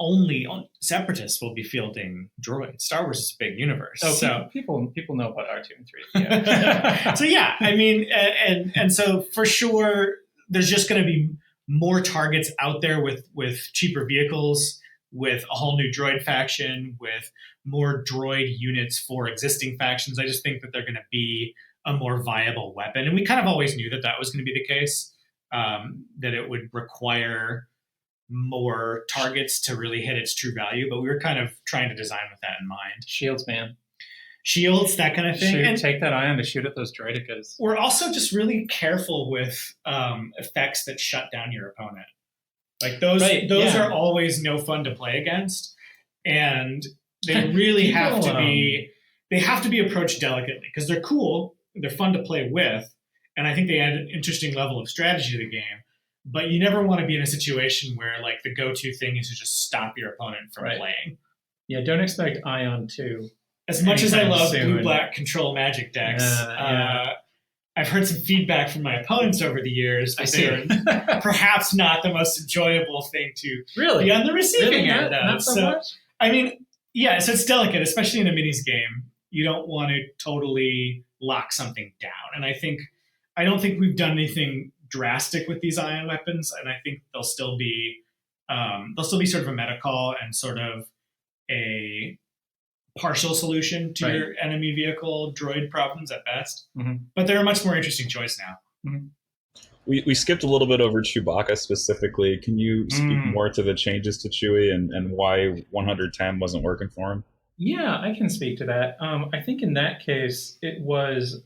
only Separatists will be fielding droids. Star Wars is a big universe. Oh, so people know about R2 and 3. Yeah. So yeah, I mean, and so for sure, there's just going to be more targets out there with cheaper vehicles, with a whole new droid faction, with more droid units for existing factions. I just think that they're going to be a more viable weapon, and we kind of always knew that was going to be the case. That it would require more targets to really hit its true value, but we were kind of trying to design with that in mind. Shields, man. Shields, that kind of thing. And take that ion to shoot at those droidicas. We're also just really careful with effects that shut down your opponent. Like those are always no fun to play against, and they really have to be. They have to be approached delicately because they're cool, they're fun to play with, and I think they add an interesting level of strategy to the game. But you never want to be in a situation where like the go-to thing is to just stop your opponent from playing. Yeah, don't expect Ion 2. As much as I love blue-black control magic decks, I've heard some feedback from my opponents over the years that they're perhaps not the most enjoyable thing to be on the receiving end of. Not so much? I mean, yeah, so it's delicate, especially in a minis game. You don't want to totally lock something down. And I don't think we've done anything drastic with these ion weapons, and I think they'll still be sort of a meta call and sort of a partial solution to your enemy vehicle droid problems at best. But they're a much more interesting choice now. We skipped a little bit over Chewbacca specifically. Can you speak more to the changes to Chewie and why 110 wasn't working for him? Yeah, I can speak to that. I think in that case, it was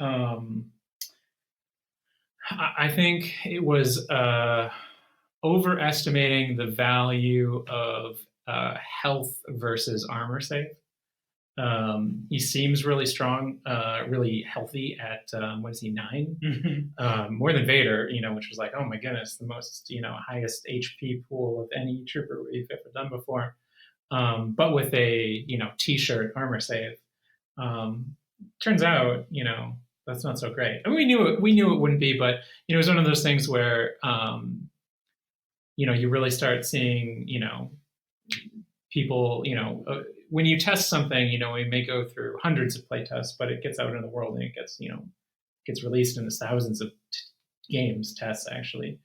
overestimating the value of health versus armor save. He seems really strong, really healthy at what is he, 9? Mm-hmm. More than Vader, which was like, oh my goodness, the most highest HP pool of any trooper we've ever done before. But with a T-shirt armor save. Turns out, that's not so great. I mean, we knew it wouldn't be, but it was one of those things where you really start seeing people, when you test something, we may go through hundreds of play tests, but it gets out in the world and it gets released in the thousands of games tests actually.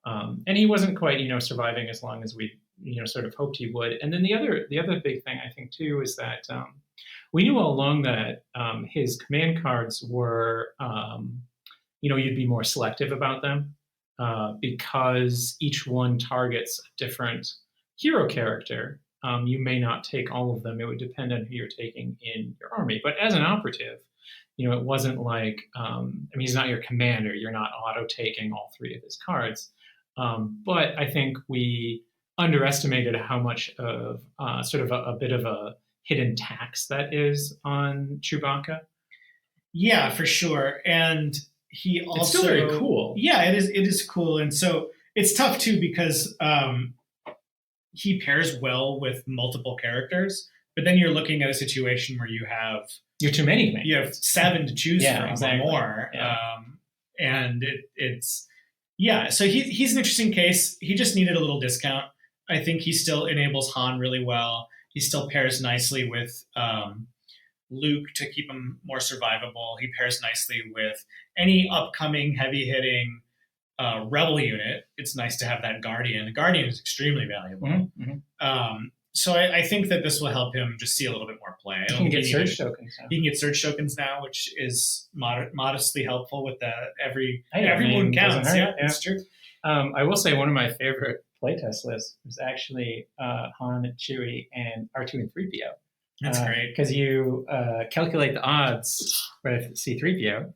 And he wasn't quite, surviving as long as we, sort of hoped he would. And then the other big thing I think too is that we knew all along that his command cards were, you'd be more selective about them because each one targets a different hero character. You may not take all of them. It would depend on who you're taking in your army. But as an operative, it wasn't like, he's not your commander. You're not auto-taking all 3 of his cards. But I think we underestimated how much of sort of a bit of a hidden tax that is on Chewbacca. Yeah, for sure. And he also... It's still very cool. Yeah, it is cool. And so it's tough too because he pairs well with multiple characters, but then you're looking at a situation where you're too many. You have 7 to choose from exactly. or more. Yeah. And so he's an interesting case. He just needed a little discount. I think he still enables Han really well. He still pairs nicely with Luke to keep him more survivable. He pairs nicely with any upcoming heavy-hitting rebel unit. It's nice to have that Guardian. The Guardian is extremely valuable. Mm-hmm. So I think that this will help him just see a little bit more play. He can get surge tokens now. He can get surge tokens now, which is modestly helpful with every Hey, wound counts. Yeah, that's true. I will say one of my favorite playtest lists was actually Han, Chewie, and R2 and 3PO. That's great. Because you calculate the odds with C-3PO.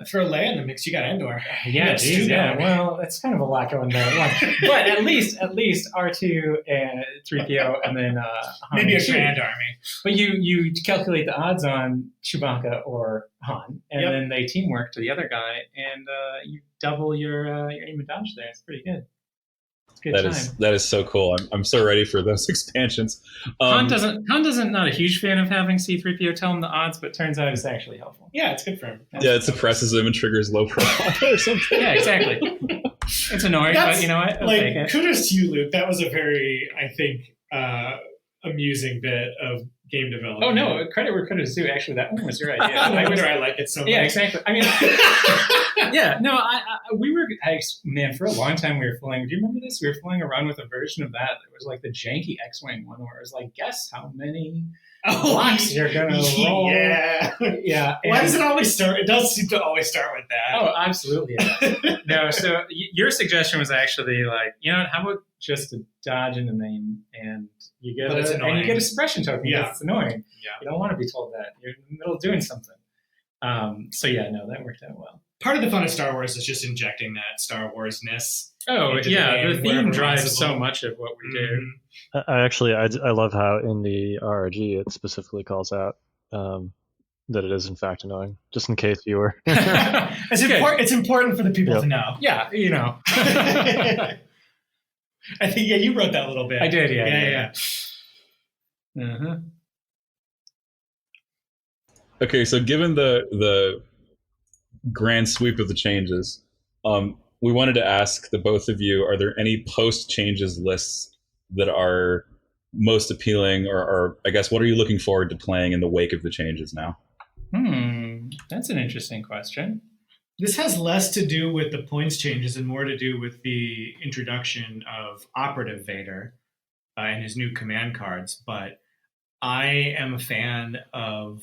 For Leia in the mix, you got Endor. Yeah. Well, it's kind of a lot going there at once. But at least R2 and 3PO and then Han. Maybe a Chewie. Grand Army. But you calculate the odds on Chewbacca or Han, and then they teamwork to the other guy, and you double your aim and dodge there. It's pretty good. That is so cool. I'm so ready for those expansions. Han doesn't not a huge fan of having C-3PO tell him the odds, but turns out it's actually helpful. Yeah, it's good for him. It suppresses him and triggers low profile or something. Yeah, exactly. It's annoying, but you know what? I'll take it. Kudos to you, Luke. That was a very, I think, amusing bit of game development. Oh no, credit where credit is due. Actually, that one was your idea. No wonder I like it so much. Yeah, exactly. I mean, for a long time we were flying. Do you remember this? We were flying around with a version of that. It was like the janky X-wing one, where it was like, guess how many blocks you're gonna roll. Yeah. Why does it always start? It does seem to always start with that. Oh, absolutely. No. So your suggestion was actually like, how about just a dodge in the name, and you get a suppression token. Yeah, it's annoying. Yeah, you don't want to be told that you're in the middle of doing something. That worked out well. Part of the fun of Star Wars is just injecting that Star Wars-ness. Oh yeah, the theme drives so much of what we do. I love how in the RRG it specifically calls out that it is in fact annoying. Just in case you were. It's important for the people to know. Yeah, I think you wrote that little bit. I did. Yeah. Uh-huh. Okay, so given the grand sweep of the changes, we wanted to ask the both of you: are there any post-changes lists that are most appealing, or I guess what are you looking forward to playing in the wake of the changes now? That's an interesting question. This has less to do with the points changes and more to do with the introduction of operative Vader and his new command cards. But I am a fan of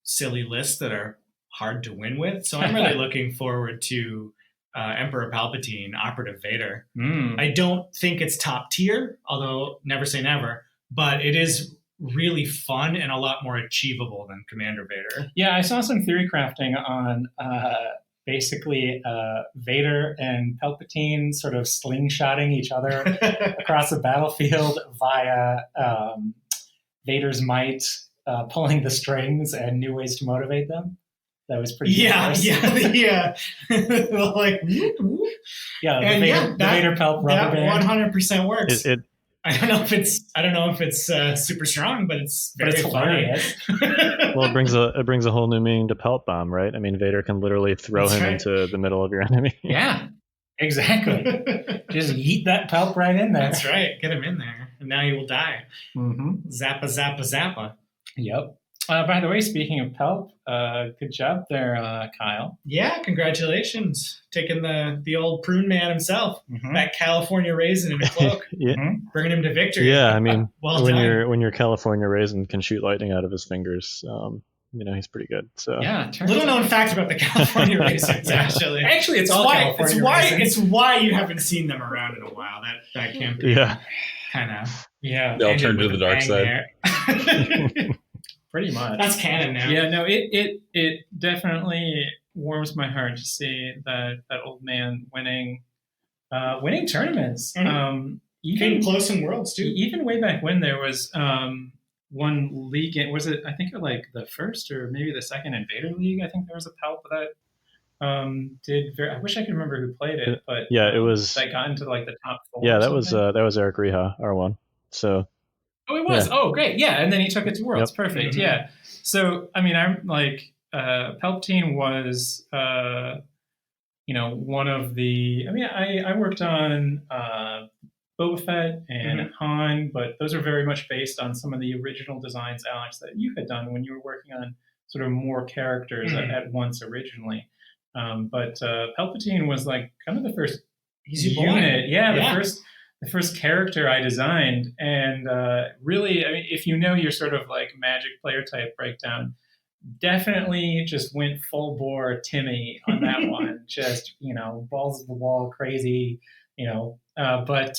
silly lists that are hard to win with. So I'm really looking forward to Emperor Palpatine, operative Vader. I don't think it's top tier, although never say never, but it is really fun and a lot more achievable than Commander Vader. Yeah, I saw some theory crafting on basically Vader and Palpatine sort of slingshotting each other across the battlefield via Vader's might pulling the strings and new ways to motivate them. That was pretty humorous. Yeah. Like, yeah, the Vader pelt rubber band. 100% works. I don't know if it's super strong, but it's very hilarious. Well, it brings a whole new meaning to pelt bomb, right? I mean, Vader can literally throw him into the middle of your enemy. Yeah, exactly. Just yeet that pelt right in there. That's right. Get him in there, and now he will die. Mm-hmm. Zappa, zappa, zappa. Yep. By the way, speaking of pelt, good job there, Kyle. Yeah, congratulations. Taking the old prune man himself, that California raisin in a cloak, bringing him to victory. Yeah, I mean, when your California raisin can shoot lightning out of his fingers, he's pretty good. So yeah, little known fact about the California raisins, actually. Actually, it's California it's why you haven't seen them around in a while. That campaign, kind of, they'll turn to the dark side. Pretty much. That's canon now. Yeah, no, it definitely warms my heart to see that old man winning tournaments. Even close in worlds too. Even way back when there was one league, was it? I think like the first or maybe the second Invader League. I think there was a pelt that I wish I could remember who played it, but it was that got into like the top 4. Yeah, that was Eric Reha, R1. So. Oh, it was. Yeah. Oh, great. Yeah, and then he took it to Worlds. Yep. Perfect. Mm-hmm. Yeah. So, I mean, I'm like, Palpatine was, one of the. I mean, I worked on Boba Fett and Han, but those are very much based on some of the original designs, Alex, that you had done when you were working on sort of more characters at once originally. But Palpatine was like kind of the first unit. Yeah, the first character I designed, and really, I mean, if you know your sort of like Magic player type breakdown, definitely just went full bore Timmy on that one. Just balls to the wall, crazy, but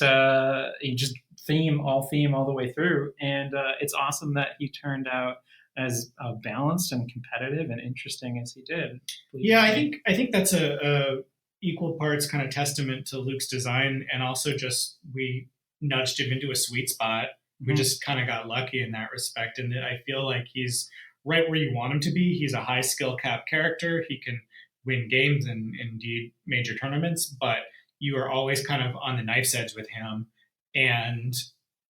he just theme all the way through, and it's awesome that he turned out as balanced and competitive and interesting as he did. Yeah, I think that's a equal parts kind of testament to Luke's design, and also just we nudged him into a sweet spot. We just kind of got lucky in that respect, and I feel like he's right where you want him to be. He's a high skill cap character. He can win games and indeed major tournaments, but you are always kind of on the knife's edge with him, and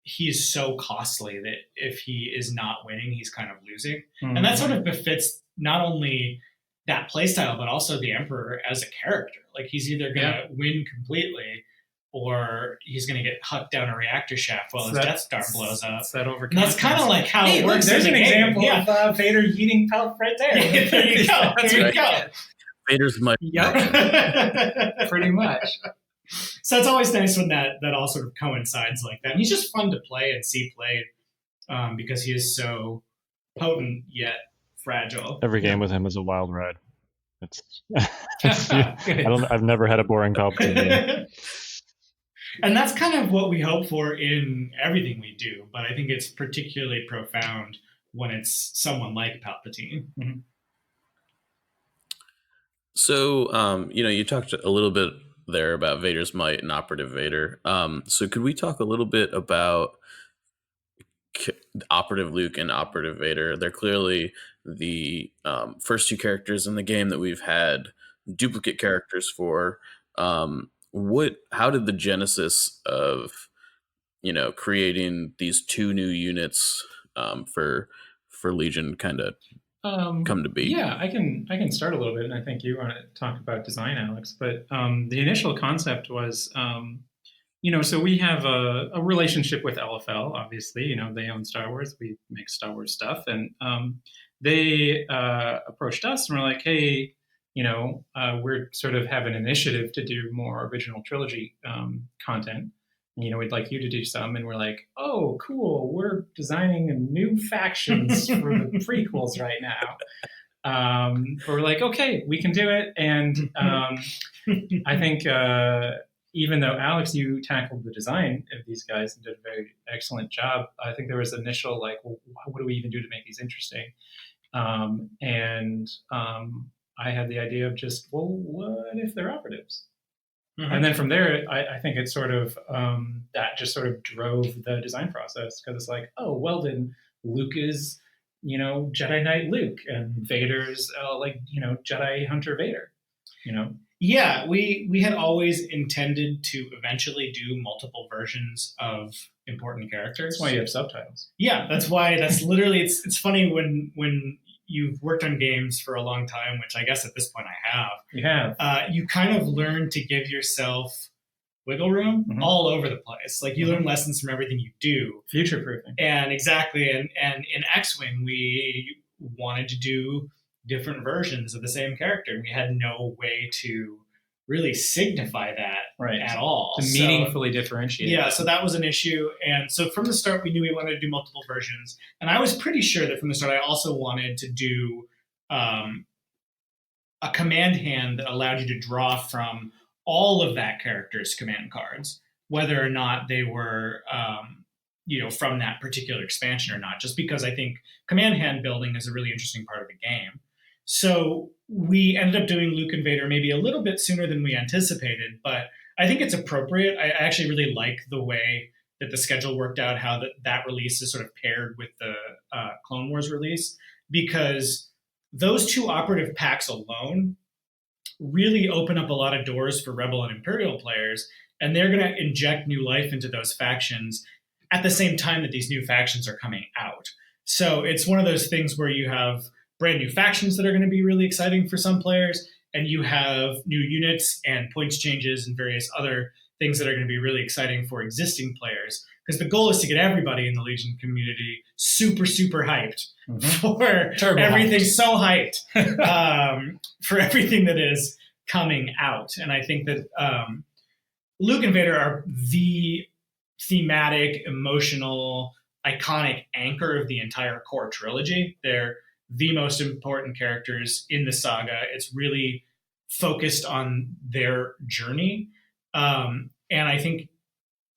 he's so costly that if he is not winning, he's kind of losing. And that sort of befits not only that playstyle, but also the Emperor as a character. Like, he's either going to win completely, or he's going to get hucked down a reactor shaft while his Death Star blows up. That's kind of like how it works. There's an example of Vader eating pelt right there. There you go. There you go. Vader's much. Yep. Pretty much. So it's always nice when that all sort of coincides like that. And he's just fun to play and see played because he is so potent yet fragile. Every game with him is a wild ride. I've never had a boring Palpatine game. And that's kind of what we hope for in everything we do, but I think it's particularly profound when it's someone like Palpatine. Mm-hmm. So, you talked a little bit there about Vader's might and operative Vader. So could we talk a little bit about operative Luke and operative Vader? They're clearly the first two characters in the game that we've had duplicate characters for. How did the genesis of creating these two new units for Legion kind of come to be? Yeah, I can start a little bit, and I think you want to talk about design, Alex. But the initial concept was, so we have a relationship with LFL. Obviously, they own Star Wars. We make Star Wars stuff, and they approached us and were like, "Hey, we're sort of have an initiative to do more original trilogy content. We'd like you to do some." And we're like, "Oh, cool. We're designing new factions for the prequels right now." We're like, "Okay, we can do it." And I think even though, Alex, you tackled the design of these guys and did a very excellent job, I think there was initial like, well, what do we even do to make these interesting? I had the idea of just, well, what if they're operatives? Mm-hmm. And then from there, I think it sort of, that just sort of drove the design process, because it's like, oh, well, then Luke is, Jedi Knight Luke and Vader's Jedi Hunter Vader. Yeah, we had always intended to eventually do multiple versions of important characters. That's why you have subtitles. Yeah, that's why. That's literally. It's funny when you've worked on games for a long time, which I guess at this point I have. You have. You kind of learn to give yourself wiggle room all over the place. Like you learn lessons from everything you do. Future proofing. And exactly. And in X-Wing, we wanted to do different versions of the same character. We had no way to really signify that at all. To meaningfully differentiate. Yeah, so that was an issue. And so from the start, we knew we wanted to do multiple versions. And I was pretty sure that from the start, I also wanted to do a command hand that allowed you to draw from all of that character's command cards, whether or not they were from that particular expansion or not, just because I think command hand building is a really interesting part of the game. So we ended up doing Luke and Vader maybe a little bit sooner than we anticipated, but I think it's appropriate. I actually really like the way that the schedule worked out, how that release is sort of paired with the Clone Wars release, because those two operative packs alone really open up a lot of doors for Rebel and Imperial players, and they're going to inject new life into those factions at the same time that these new factions are coming out. So it's one of those things where you have brand new factions that are going to be really exciting for some players, and you have new units and points changes and various other things that are going to be really exciting for existing players, because the goal is to get everybody in the Legion community super, super hyped for Turbo everything, hyped. so hyped for everything that is coming out. And I think that Luke and Vader are the thematic, emotional, iconic anchor of the entire core trilogy. They're the most important characters in the saga. It's really focused on their journey. And I think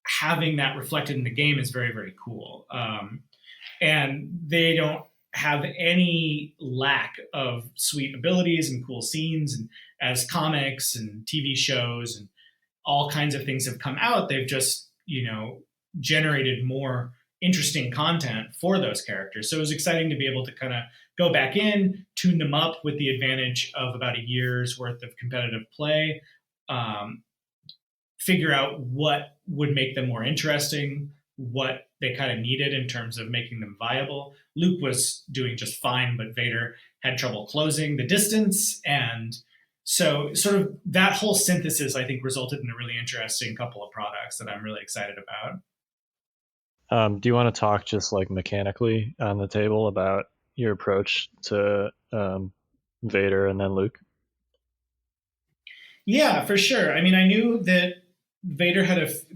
having that reflected in the game is very, very cool. And they don't have any lack of sweet abilities and cool scenes. And as comics and TV shows and all kinds of things have come out, they've just, generated more interesting content for those characters. So it was exciting to be able to kind of go back in, tune them up with the advantage of about a year's worth of competitive play, figure out what would make them more interesting, what they kind of needed in terms of making them viable. Luke was doing just fine, but Vader had trouble closing the distance. And so sort of that whole synthesis, I think, resulted in a really interesting couple of products that I'm really excited about. Do you want to talk just like mechanically on the table about your approach to Vader and then Luke? Yeah, for sure. I mean, I knew that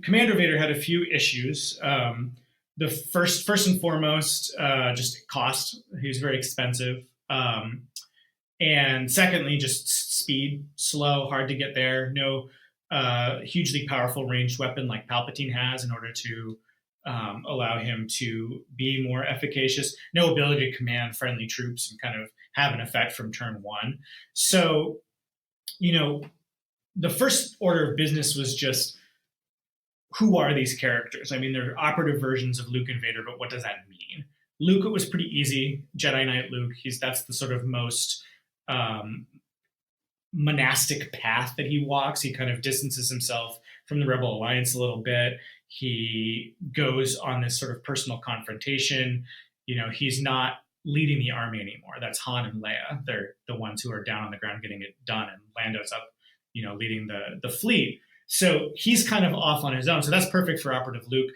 Commander Vader had a few issues. The first and foremost, just cost. He was very expensive. And secondly, just speed, slow, hard to get there. No hugely powerful ranged weapon like Palpatine has in order to allow him to be more efficacious. No ability to command friendly troops and kind of have an effect from turn one. So, the first order of business was just, who are these characters? I mean, they're operative versions of Luke and Vader, but what does that mean? Luke, it was pretty easy. Jedi Knight Luke, that's the sort of most monastic path that he walks. He kind of distances himself from the Rebel Alliance a little bit. He goes on this sort of personal confrontation. He's not leading the army anymore. That's Han and Leia. They're the ones who are down on the ground getting it done, and Lando's up, leading the fleet. So he's kind of off on his own. So that's perfect for operative Luke.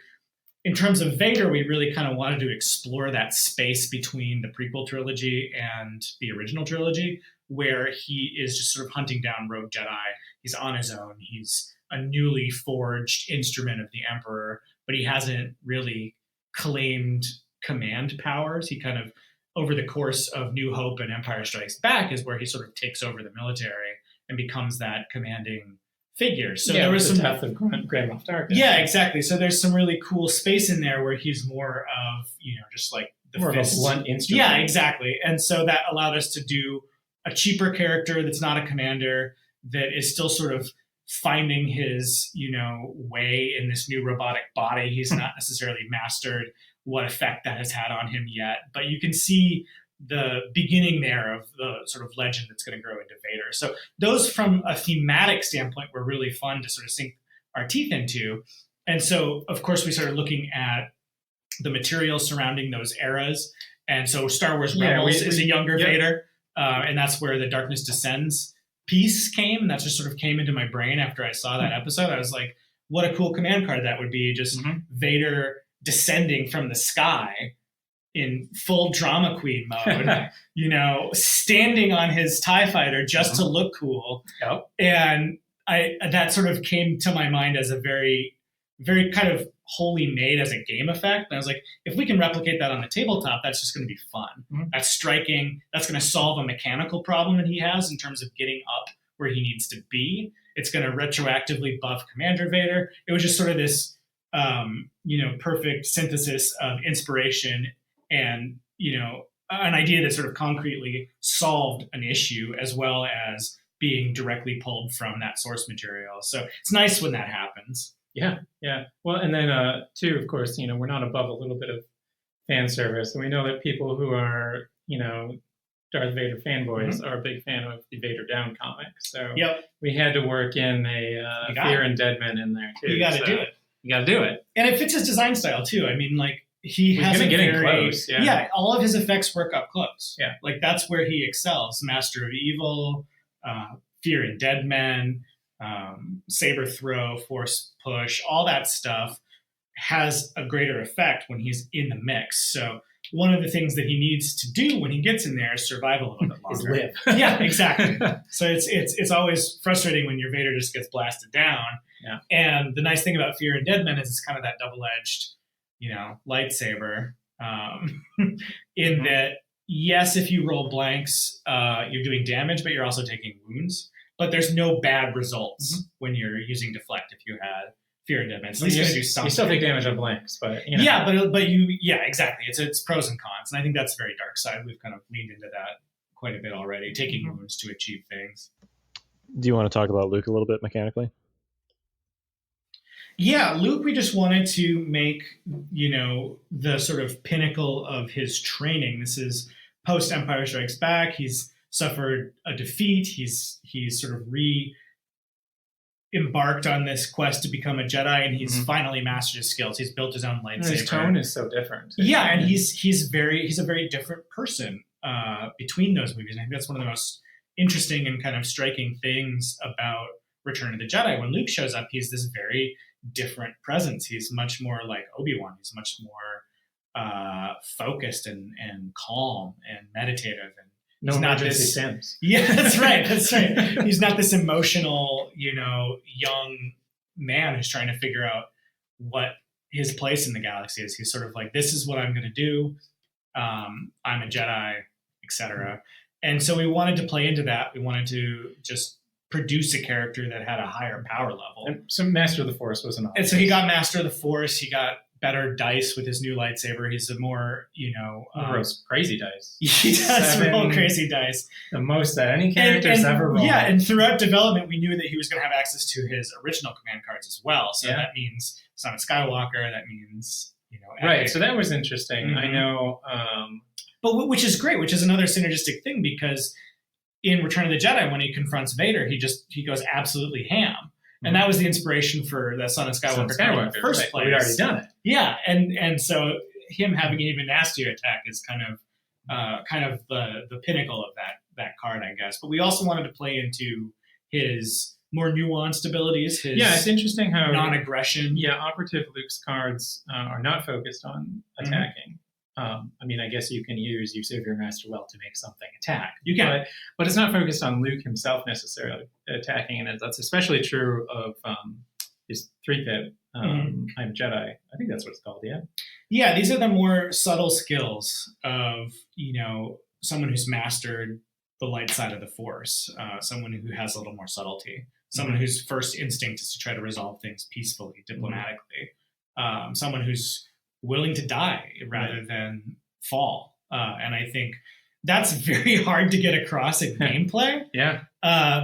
In terms of Vader, we really kind of wanted to explore that space between the prequel trilogy and the original trilogy, where he is just sort of hunting down rogue Jedi. He's on his own. He's a newly forged instrument of the Emperor, but he hasn't really claimed command powers. He kind of, over the course of New Hope and Empire Strikes Back, is where he sort of takes over the military and becomes that commanding figure. So there was some death of Grand Moff Tarkin. Yeah, exactly. So there's some really cool space in there where he's more of, just like the more fist. of a blunt instrument. Yeah, exactly. And so that allowed us to do a cheaper character that's not a commander, that is still sort of finding his, way in this new robotic body. He's not necessarily mastered what effect that has had on him yet. But you can see the beginning there of the sort of legend that's going to grow into Vader. So those, from a thematic standpoint, were really fun to sort of sink our teeth into. And so, of course, we started looking at the material surrounding those eras. And so Star Wars Rebels is a younger Vader, and that's where the Darkness Descends piece came. And that just sort of came into my brain after I saw that episode. I was like, what a cool command card that would be, just Vader descending from the sky in full drama queen mode, you know, standing on his TIE fighter just to look cool. Yep. And that sort of came to my mind as a very, very kind of wholly made as a game effect. And I was like, if we can replicate that on the tabletop, that's just going to be fun. That's striking. That's going to solve a mechanical problem that he has in terms of getting up where he needs to be. It's going to retroactively buff Commander Vader. It was just sort of this, you know, perfect synthesis of inspiration and, you know, an idea that sort of concretely solved an issue, as well as being directly pulled from that source material. So it's nice when that happens. Yeah. Well, and then too, of course, you know, we're not above a little bit of fan service, and we know that people who are, you know, Darth Vader fanboys are a big fan of the Vader Down comic. So we had to work in a Fear and Dead Men in there too. You got to do it. You got to do it, and it fits his design style too. I mean, like, he's going to get in close. Yeah, all of his effects work up close. Yeah, like that's where he excels. Master of Evil, Fear and Dead Men, Saber Throw, Force Push, all that stuff has a greater effect when he's in the mix. So one of the things that he needs to do when he gets in there is survive a little bit longer. Live. Yeah, exactly. So it's always frustrating when your Vader just gets blasted down. Yeah. And the nice thing about Fear and Dead Men is it's kind of that double-edged, you know, lightsaber, in that, yes, if you roll blanks, you're doing damage, but you're also taking wounds. But there's no bad results when you're using deflect if you had Fear and Dead Men. So he's going to do something. You still take damage on blanks, but you know. Yeah, exactly. It's pros and cons, and I think that's very dark side. We've kind of leaned into that quite a bit already, taking wounds to achieve things. Do you want to talk about Luke a little bit mechanically? Yeah, Luke, we just wanted to make, you know, the sort of pinnacle of his training. This is post Empire Strikes Back. He's suffered a defeat. He's sort of embarked on this quest to become a Jedi, and he's finally mastered his skills. He's built his own lightsaber. His tone is so different. Yeah, and he's a very different person between those movies. And I think that's one of the most interesting and kind of striking things about Return of the Jedi. When Luke shows up, he's this very different presence. He's much more like Obi-Wan. He's much more focused and calm and meditative, and no emergency Sims. Yeah, that's right. He's not this emotional, you know, young man who's trying to figure out what his place in the galaxy is. He's sort of like, this is what I'm going to do. I'm a Jedi, etc. And so we wanted to play into that. We wanted to just produce a character that had a higher power level. And so Master of the Force was an option. And so he got Master of the Force. He got better dice with his new lightsaber. He's a more, you know... crazy dice. He does roll crazy dice. The most that any character's ever rolled. Yeah, and throughout development, we knew that he was going to have access to his original command cards as well. So that means Son of Skywalker. That means, you know... Epic. Right, so that was interesting. I know... But which is great, which is another synergistic thing, because in Return of the Jedi, when he confronts Vader, he goes absolutely ham. And that was the inspiration for the Son of Skywalker in the first place. We'd already done it. Yeah, and so him having an even nastier attack is kind of the pinnacle of that card, I guess. But we also wanted to play into his more nuanced abilities. It's interesting how non-aggression. Yeah, operative Luke's cards are not focused on attacking. I mean, I guess you can use Savior Master Well to make something attack. You can. But it's not focused on Luke himself necessarily attacking, and that's especially true of his 3-pip, I'm Jedi. I think that's what it's called, yeah? Yeah, these are the more subtle skills of, you know, someone who's mastered the light side of the Force, someone who has a little more subtlety, someone whose first instinct is to try to resolve things peacefully, diplomatically, someone who's willing to die rather than fall. And I think that's very hard to get across in gameplay. Yeah.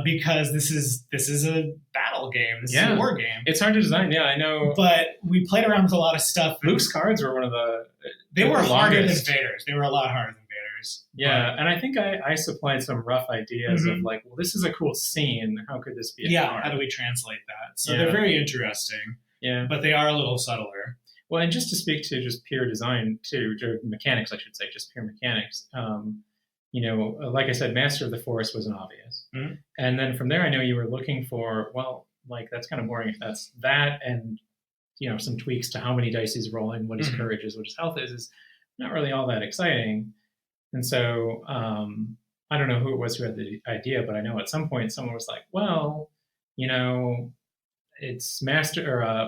Because this is a battle game. This is a war game. It's hard to design. Yeah, I know. But we played around with a lot of stuff. Luke's cards were one of they were harder than longest. Vader's. They were a lot harder than Vader's. Yeah, and I think I supplied some rough ideas of like, well, this is a cool scene. How could this be a card? How do we translate that? So they're very interesting. Yeah. But they are a little subtler. Well, and just to speak to just pure design too, or mechanics, I should say, just pure mechanics. You know, like I said, Master of the Force was an obvious. Mm-hmm. And then from there, I know you were looking for, well, like that's kind of boring if that's that, and you know, some tweaks to how many dice he's rolling, what his courage is, what his health is not really all that exciting. And so I don't know who it was who had the idea, but I know at some point someone was like, well, you know, it's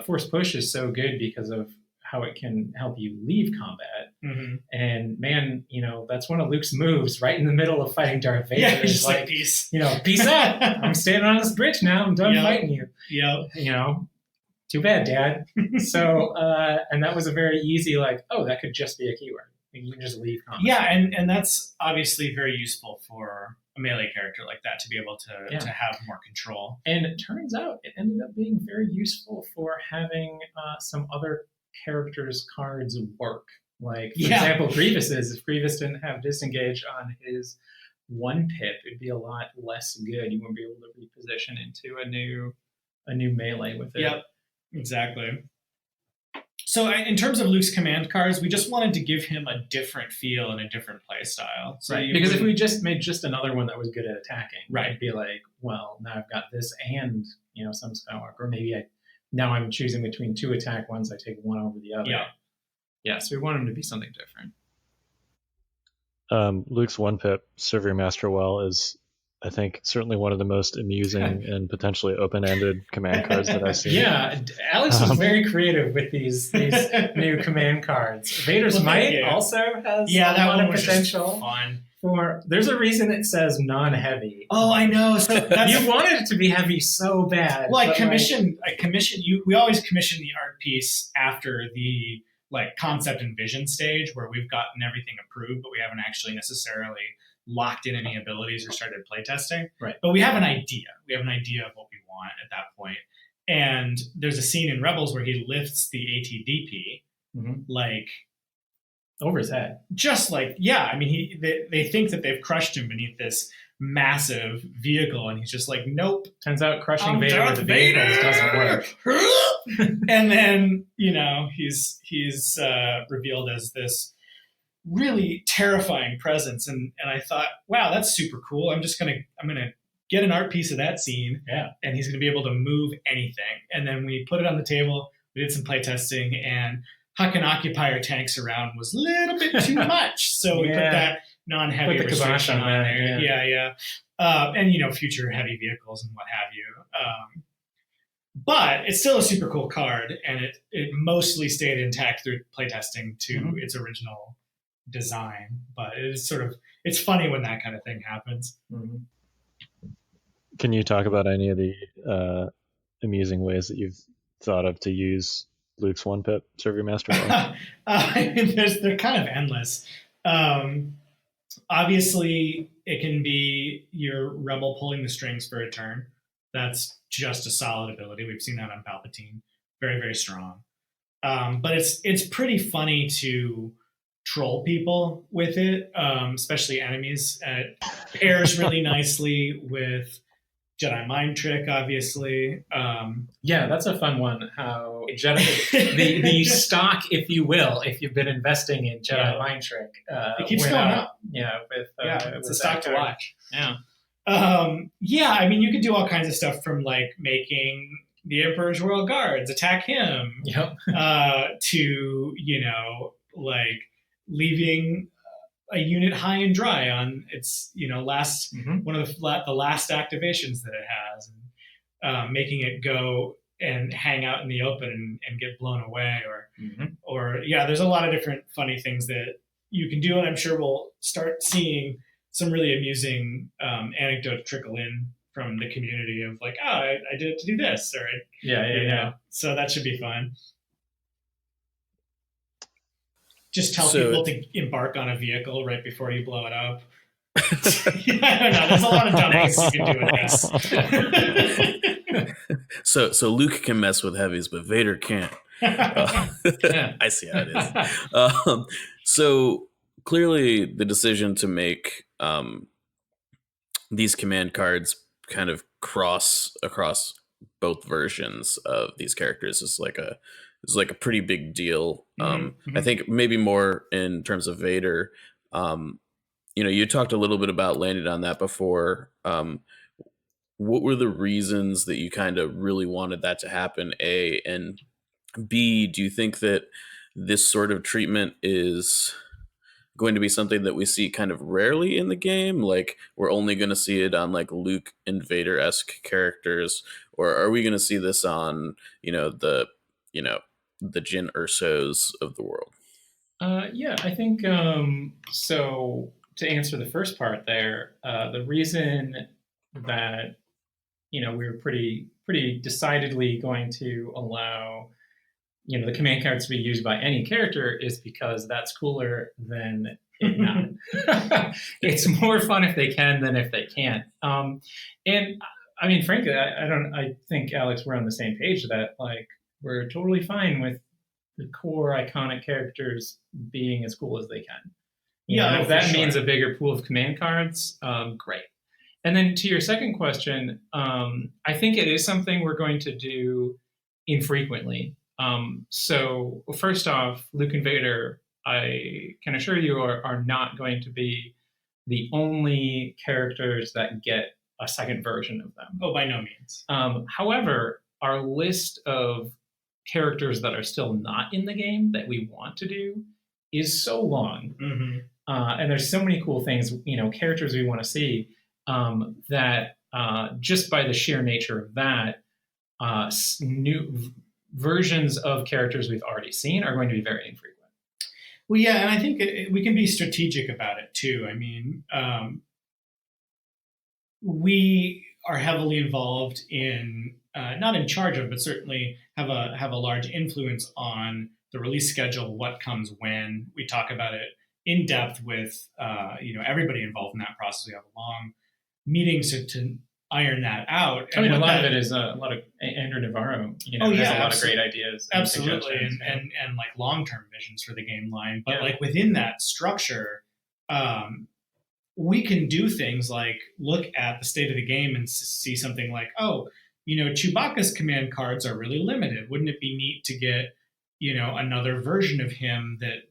Force Push is so good because of how it can help you leave combat. Mm-hmm. And man, you know, that's one of Luke's moves right in the middle of fighting Darth Vader. Yeah, he's like, peace. You know, peace out. I'm standing on this bridge now. I'm done fighting you. Yeah. You know, too bad, Dad. So, and that was a very easy, like, oh, that could just be a keyword. You can just leave combat. Yeah, and that's obviously very useful for a melee character like that to be able to have more control. And it turns out it ended up being very useful for having some other characters' cards work. Like, for example, Grievous's. If Grievous didn't have disengage on his 1 pip, it'd be a lot less good. You wouldn't be able to reposition into a new melee with it. Yep, exactly. So in terms of Luke's command cards, we just wanted to give him a different feel and a different play style. So because if we just made just another one that was good at attacking, it'd be like, well, now I've got this and, you know, some Skywalker. Or maybe now I'm choosing between 2 attack ones. I take one over the other. Yeah, so we want him to be something different. Luke's 1 pip, Serve Your Master Well, is, I think, certainly one of the most amusing and potentially open-ended command cards that I've seen. Yeah, Alex was very creative with these new command cards. Vader's Might also has a lot of potential. Fun. There's a reason it says non-heavy. Oh, I know. So you wanted it to be heavy so bad. Well, I commissioned you. We always commission the art piece after the concept and vision stage, where we've gotten everything approved, but we haven't actually necessarily locked in any abilities or started playtesting. Right. But we have an idea. We have an idea of what we want at that point. And there's a scene in Rebels where he lifts the ATDP, over his head. Just I mean, they think that they've crushed him beneath this massive vehicle, and he's just like, nope. Turns out crushing Vader with the vehicles doesn't work. And then, you know, he's revealed as this really terrifying presence, and I thought, wow, that's super cool. I'm gonna get an art piece of that scene, and he's gonna be able to move anything. And then we put it on the table. We did some play testing, and hucking occupier tanks around was a little bit too much, so we put that non-heavy restriction on there. And you know, future heavy vehicles and what have you. But it's still a super cool card, and it mostly stayed intact through playtesting to its original design. But it's funny when that kind of thing happens. Can you talk about any of the amusing ways that you've thought of to use Luke's 1 pip, Serve Your Master Well? They're kind of endless. Obviously, it can be your rebel pulling the strings for a turn. That's just a solid ability. We've seen that on Palpatine. Very, very strong. But it's pretty funny to troll people with it, especially enemies. It pairs really nicely with Jedi Mind Trick, obviously. That's a fun one. How Jedi, the stock, if you will, if you've been investing in Jedi Mind Trick, it keeps going up. It's a stock to watch. Yeah. I mean, you could do all kinds of stuff, from making the Emperor's Royal Guards attack him, to, you know, leaving a unit high and dry on its, you know, last one of the last activations that it has, and making it go and hang out in the open and get blown away, or there's a lot of different funny things that you can do, and I'm sure we'll start seeing some really amusing anecdotes trickle in from the community of I did it to do this, or so that should be fun. Just tell people to embark on a vehicle right before you blow it up. I don't know. There's a lot of dumb things you can do with this. So Luke can mess with heavies, but Vader can't. I see how it is. So clearly, the decision to make these command cards kind of cross across both versions of these characters is like a pretty big deal. I think maybe more in terms of Vader. You talked a little bit about landing on that before. What were the reasons that you kind of really wanted that to happen? A, and B, do you think that this sort of treatment is going to be something that we see kind of rarely in the game? Like, we're only going to see it on like Luke and Vader-esque characters, or are we going to see this on the Jyn Ersos of the world? Yeah, I think so. To answer the first part there, the reason that we were pretty decidedly going to allow the command cards to be used by any character is because that's cooler than it not. It's more fun if they can than if they can't. And I mean, frankly, I think, Alex, we're on the same page that like we're totally fine with the core iconic characters being as cool as they can. If that means a bigger pool of command cards, great. And then to your second question, I think it is something we're going to do infrequently. So first off, Luke and Vader, I can assure you, are not going to be the only characters that get a second version of them. Oh, by no means. However, our list of characters that are still not in the game that we want to do is so long. And there's so many cool things, characters we want to see, that just by the sheer nature of that, new versions of characters we've already seen are going to be very infrequent. Well, yeah, and I think we can be strategic about it too. I mean, we are heavily involved in, not in charge of, but certainly have a large influence on the release schedule, what comes when. We talk about it in depth with everybody involved in that process. We have long meetings to iron that out. I mean, a lot of it is a lot of Andrew Navarro. Has a lot of great ideas. Absolutely, and like long-term visions for the game line. But like within that structure, we can do things like look at the state of the game and see something like, Chewbacca's command cards are really limited. Wouldn't it be neat to get, another version of him that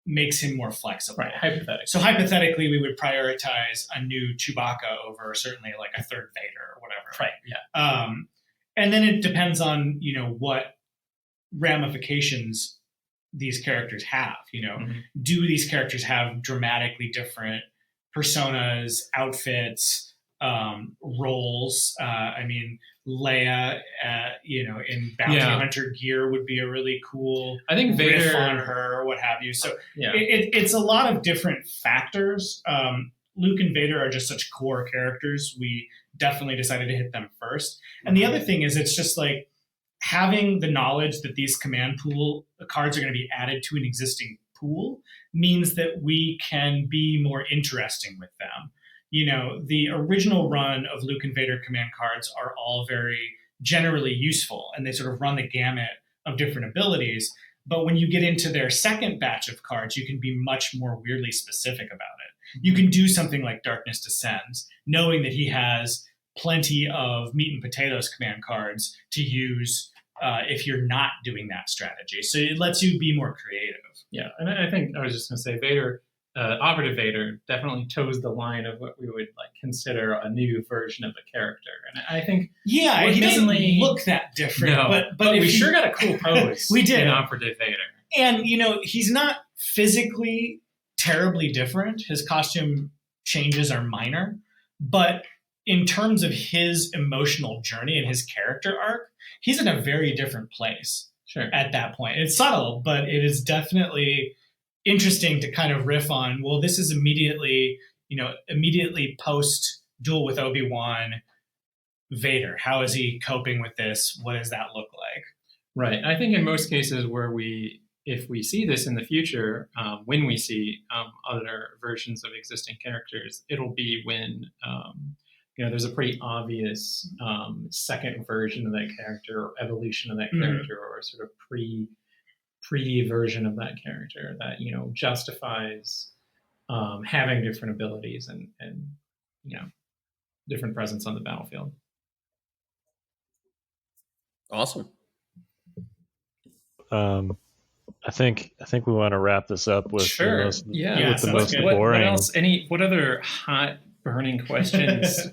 makes him more flexible? Right, hypothetically. So hypothetically, we would prioritize a new Chewbacca over certainly like a third Vader or whatever. Right, yeah. And then it depends on, what ramifications these characters have. Do these characters have dramatically different personas, outfits, roles? I mean, Leia, in Bounty Hunter gear would be a really cool riff on her, or what have you. So it's a lot of different factors. Luke and Vader are just such core characters. We definitely decided to hit them first. And the other thing is, it's just like having the knowledge that these command pool cards are going to be added to an existing pool means that we can be more interesting with them. The original run of Luke and Vader command cards are all very generally useful, and they sort of run the gamut of different abilities. But when you get into their second batch of cards, you can be much more weirdly specific about it. You can do something like Darkness Descends, knowing that he has plenty of meat and potatoes command cards to use if you're not doing that strategy. So it lets you be more creative. Yeah, and I think I was just going to say Vader, operative Vader, definitely toes the line of what we would like consider a new version of a character. And I think he doesn't look that different. No, but we sure got a cool pose. We did in operative Vader. And he's not physically terribly different. His costume changes are minor, but in terms of his emotional journey and his character arc, he's in a very different place. Sure. At that point. It's subtle, but it is definitely interesting to kind of riff on, well, this is immediately post duel with Obi-Wan Vader. How is he coping with this? What does that look like? Right. I think in most cases where we if we see this in the future, when we see other versions of existing characters, it'll be when there's a pretty obvious second version of that character, or evolution of that character, or sort of pre version of that character that justifies having different abilities and different presence on the battlefield. Awesome. I think we want to wrap this up with sure. the most boring. What else? What other hot burning questions do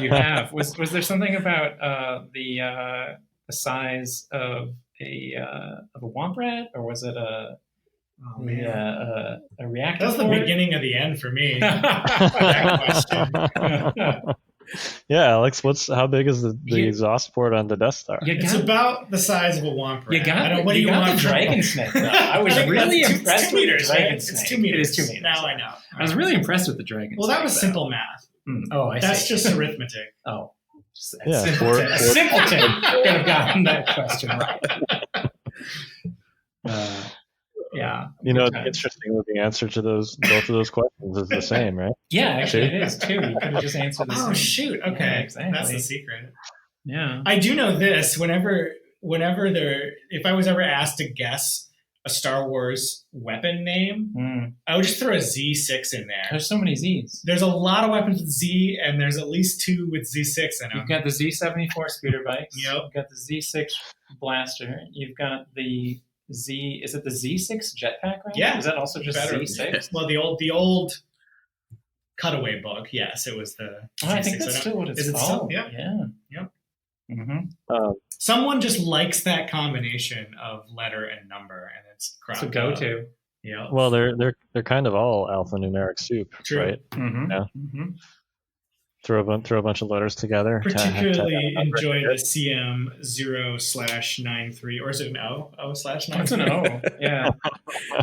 you have? Was there something about the size of a womp rat, or was it a reactor? That was the beginning of the end for me. That question. Yeah, Alex, how big is the exhaust port on the Death Star? It's about the size of a womp rat. You got the dragon snake. I was really impressed with the dragon snake. It's 2 meters. It is 2 meters. Now I know. I was really impressed with the dragon snake. Well, that was simple math. Oh, I see. That's just arithmetic. Oh. Yeah, a simpleton could have gotten that question right. Yeah. It's interesting that the answer to both of those questions is the same, right? Yeah, actually it is too. You could have just answered the same. Oh shoot. Okay. Yeah, exactly. That's the secret. Yeah. I do know this. Whenever if I was ever asked to guess a Star Wars weapon name, I would just throw a Z6 in there. There's so many Zs. There's a lot of weapons with Z, and there's at least 2 with Z6 in them. You've got the Z74 speeder bikes. Yep. You've got the Z6 blaster. You've got the Z. Is it the Z6 jetpack round? Yeah. Is that also just Z6? Well, the old cutaway book. Yes, it was the. Oh, I think that's still what it's called. Yeah. Yep. Mm-hmm. Someone just likes that combination of letter and number, and it's a go-to. Yeah. Well, they're kind of all alphanumeric soup, True. right? Mm-hmm. Yeah. Mm-hmm. Throw a bunch of letters together. Particularly enjoy the CM 0/93, or is it an O? O/93? It's an O. Yeah.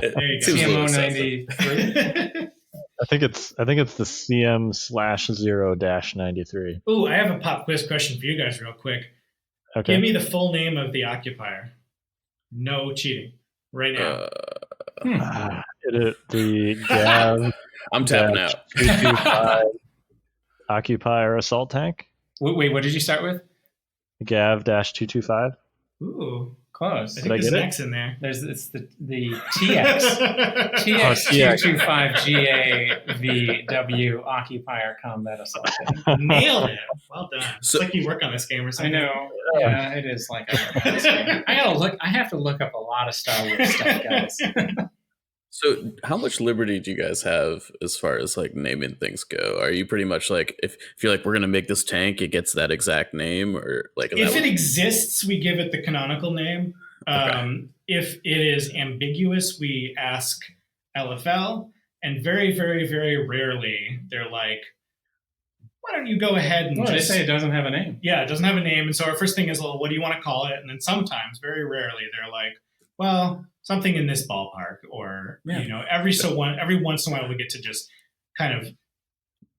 There you go. CMO 93. I think it's the CM/0-93. Ooh, I have a pop quiz question for you guys, real quick. Okay. Give me the full name of the occupier. No cheating. Right now. The Gav. I'm tapping out. 225 occupier assault tank. Wait, what did you start with? Gav-225. Ooh, close. I think there's an X in there. It's the TX. TX225GAVW occupier combat assault tank. Nailed it. Well done. It's like you work on this game or something. I know. Yeah, it is like I work on this game. I have to look up a lot of Star Wars stuff, guys. So how much liberty do you guys have as far as like naming things go? Are you pretty much like, if you're like, we're going to make this tank, it gets that exact name, or like if it exists, we give it the canonical name. Okay. If it is ambiguous, we ask LFL, and very, very, very rarely they're like, why don't you go ahead and they say it doesn't have a name. Yeah, it doesn't have a name. And so our first thing is, well, what do you want to call it? And then sometimes, very rarely, they're like, well, something in this ballpark, or every once in a while we get to just kind of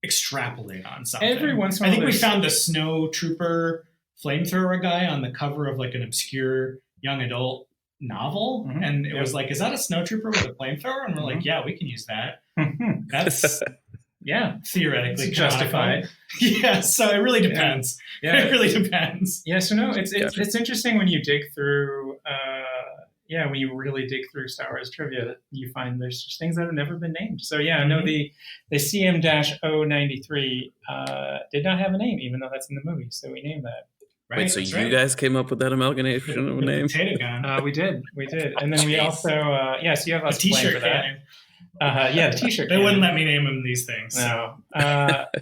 extrapolate on something. Every once in a while, I think we found the Snow Trooper flamethrower guy on the cover of like an obscure young adult novel, and it was like, is that a Snow Trooper with a flamethrower? And we're like, yeah, we can use that. That's theoretically justified. Yeah, so it really depends. Yeah. It really depends. Yeah, so no, it's interesting when you dig through. When you really dig through Star Wars trivia, you find there's just things that have never been named. So no, the CM-093 did not have a name, even though that's in the movie. So we named that. Right? Wait, so you guys came up with that amalgamation of a name? Potato gun. We did, and then we also so you have us T-shirt for that. The T-shirt. They wouldn't let me name them these things. No.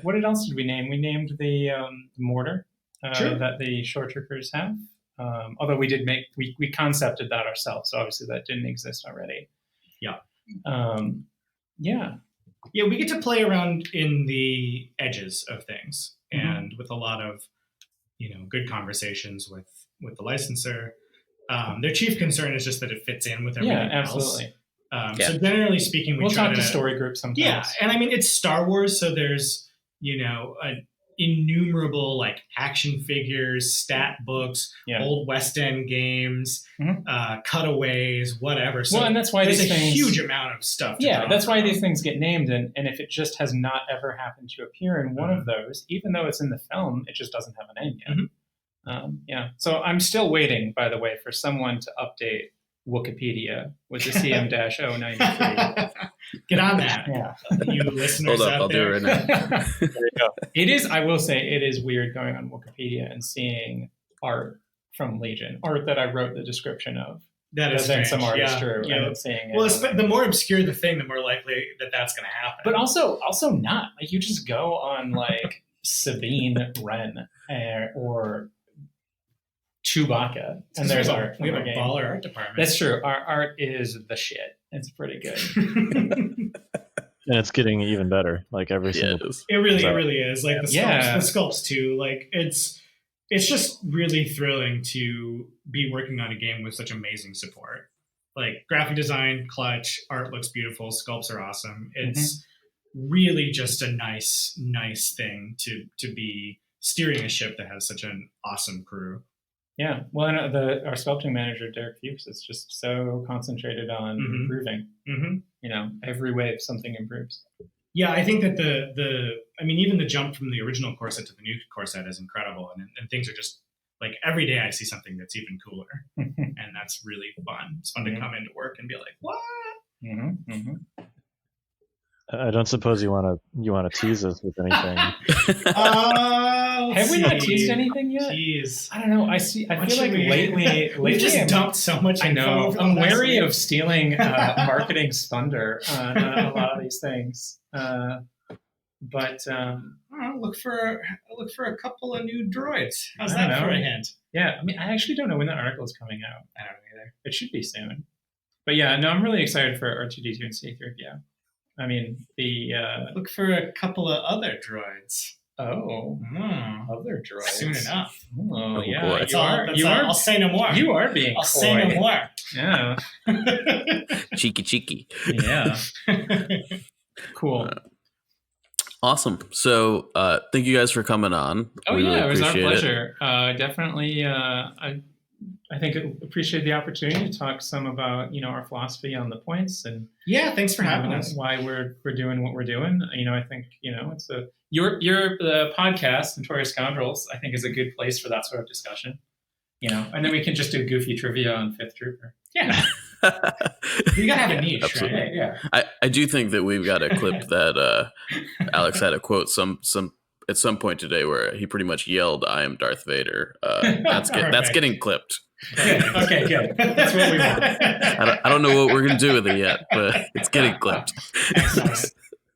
What else did we name? We named the mortar that the shore troopers have. Although we concepted that ourselves, so obviously that didn't exist already. Yeah. Yeah, we get to play around in the edges of things, and with a lot of, good conversations with the licensor. Their chief concern is just that it fits in with everything absolutely. else. So generally speaking, we'll talk to story groups sometimes. Yeah, and I mean, it's Star Wars, so there's, innumerable like action figures, stat books, old West End games, cutaways, whatever. So and that's why there's these a things, huge amount of stuff. That's why these things get named. And if it just has not ever happened to appear in one of those, even though it's in the film, it just doesn't have a name yet. So I'm still waiting, by the way, for someone to update Wikipedia with the CM-093. Get on that, you listeners. Hold up, I'll there. do it right now. There you go. It is. I will say it is weird going on Wikipedia and seeing art from Legion, art that I wrote the description of. That is strange. Some artist drew, and then seeing it. Well, the more obscure the thing, the more likely that's going to happen. But also not. Like, you just go on like Sabine Wren or Chewbacca, and there's art. We have a baller art department. That's true. Our art is the shit. It's pretty good. And it's getting even better. Like every single. It really is. Like the sculpts too. Like it's just really thrilling to be working on a game with such amazing support. Like graphic design, clutch, art looks beautiful, sculpts are awesome. It's really just a nice thing to be steering a ship that has such an awesome crew. Yeah, well, and our sculpting manager, Derek Fuchs, is just so concentrated on improving. Every wave something improves. Yeah, I think that even the jump from the original core set to the new core set is incredible, and things are just like every day I see something that's even cooler, and that's really fun. It's fun to come into work and be like, what? I don't suppose you want to tease us with anything. Have we not teased anything yet? Jeez. I don't know. I feel like lately we've just dumped so much. I know. I'm wary of stealing marketing's thunder on a lot of these things. But look for a couple of new droids. How's that for a hint? Yeah, I mean, I actually don't know when the article is coming out. I don't know either. It should be soon. But yeah, no, I'm really excited for R2-D2 and C-3PO. I mean, look for a couple of other droids. Oh, other droids. Soon enough. Oh yeah, boy. I'll say no more. You are being. I'll say no more. Yeah. Cheeky. Yeah. Cool. Awesome. So, thank you guys for coming on. Oh, really it was our pleasure. Definitely. I think appreciate the opportunity to talk some about our philosophy on the points and thanks for having us. Why we're doing what we're doing. I think it's the podcast Notorious Scoundrels. I think is a good place for that sort of discussion. And then we can just do goofy trivia on Fifth Trooper. Yeah. You gotta have a niche, absolutely. Right? Yeah. I do think that we've got a clip that Alex had a quote some at some point today where he pretty much yelled, "I am Darth Vader." That's getting clipped. Okay, good. That's what we want. I don't know what we're gonna do with it yet, but it's getting clipped.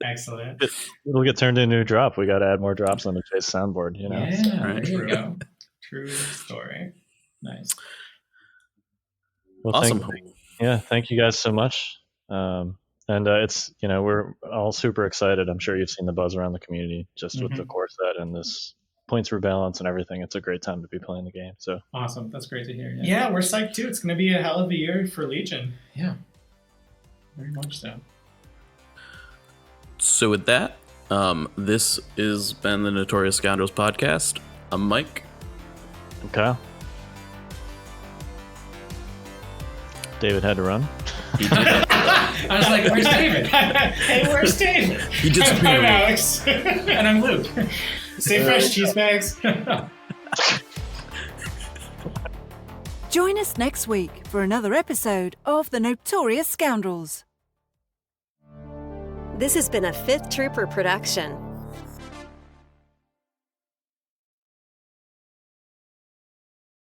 Excellent. It'll get turned into a new drop. We got to add more drops on the Chase soundboard. Yeah, right. There you go. True story. Nice. Well, awesome. Thank you guys so much. And it's we're all super excited. I'm sure you've seen the buzz around the community just with the core set and this points rebalance and everything. It's a great time to be playing the game. So awesome. That's great to hear. Yeah, we're psyched too. It's going to be a hell of a year for Legion. Yeah, very much so. So with that, this has been the Notorious Scoundrels podcast. I'm Mike. I'm Kyle. David had to run. He did have to run. I was like, "Where's David? Hey, where's David?" He disappeared. I'm Alex. And I'm Luke. Stay fresh, cheese bags. Join us next week for another episode of the Notorious Scoundrels. This has been a Fifth Trooper production.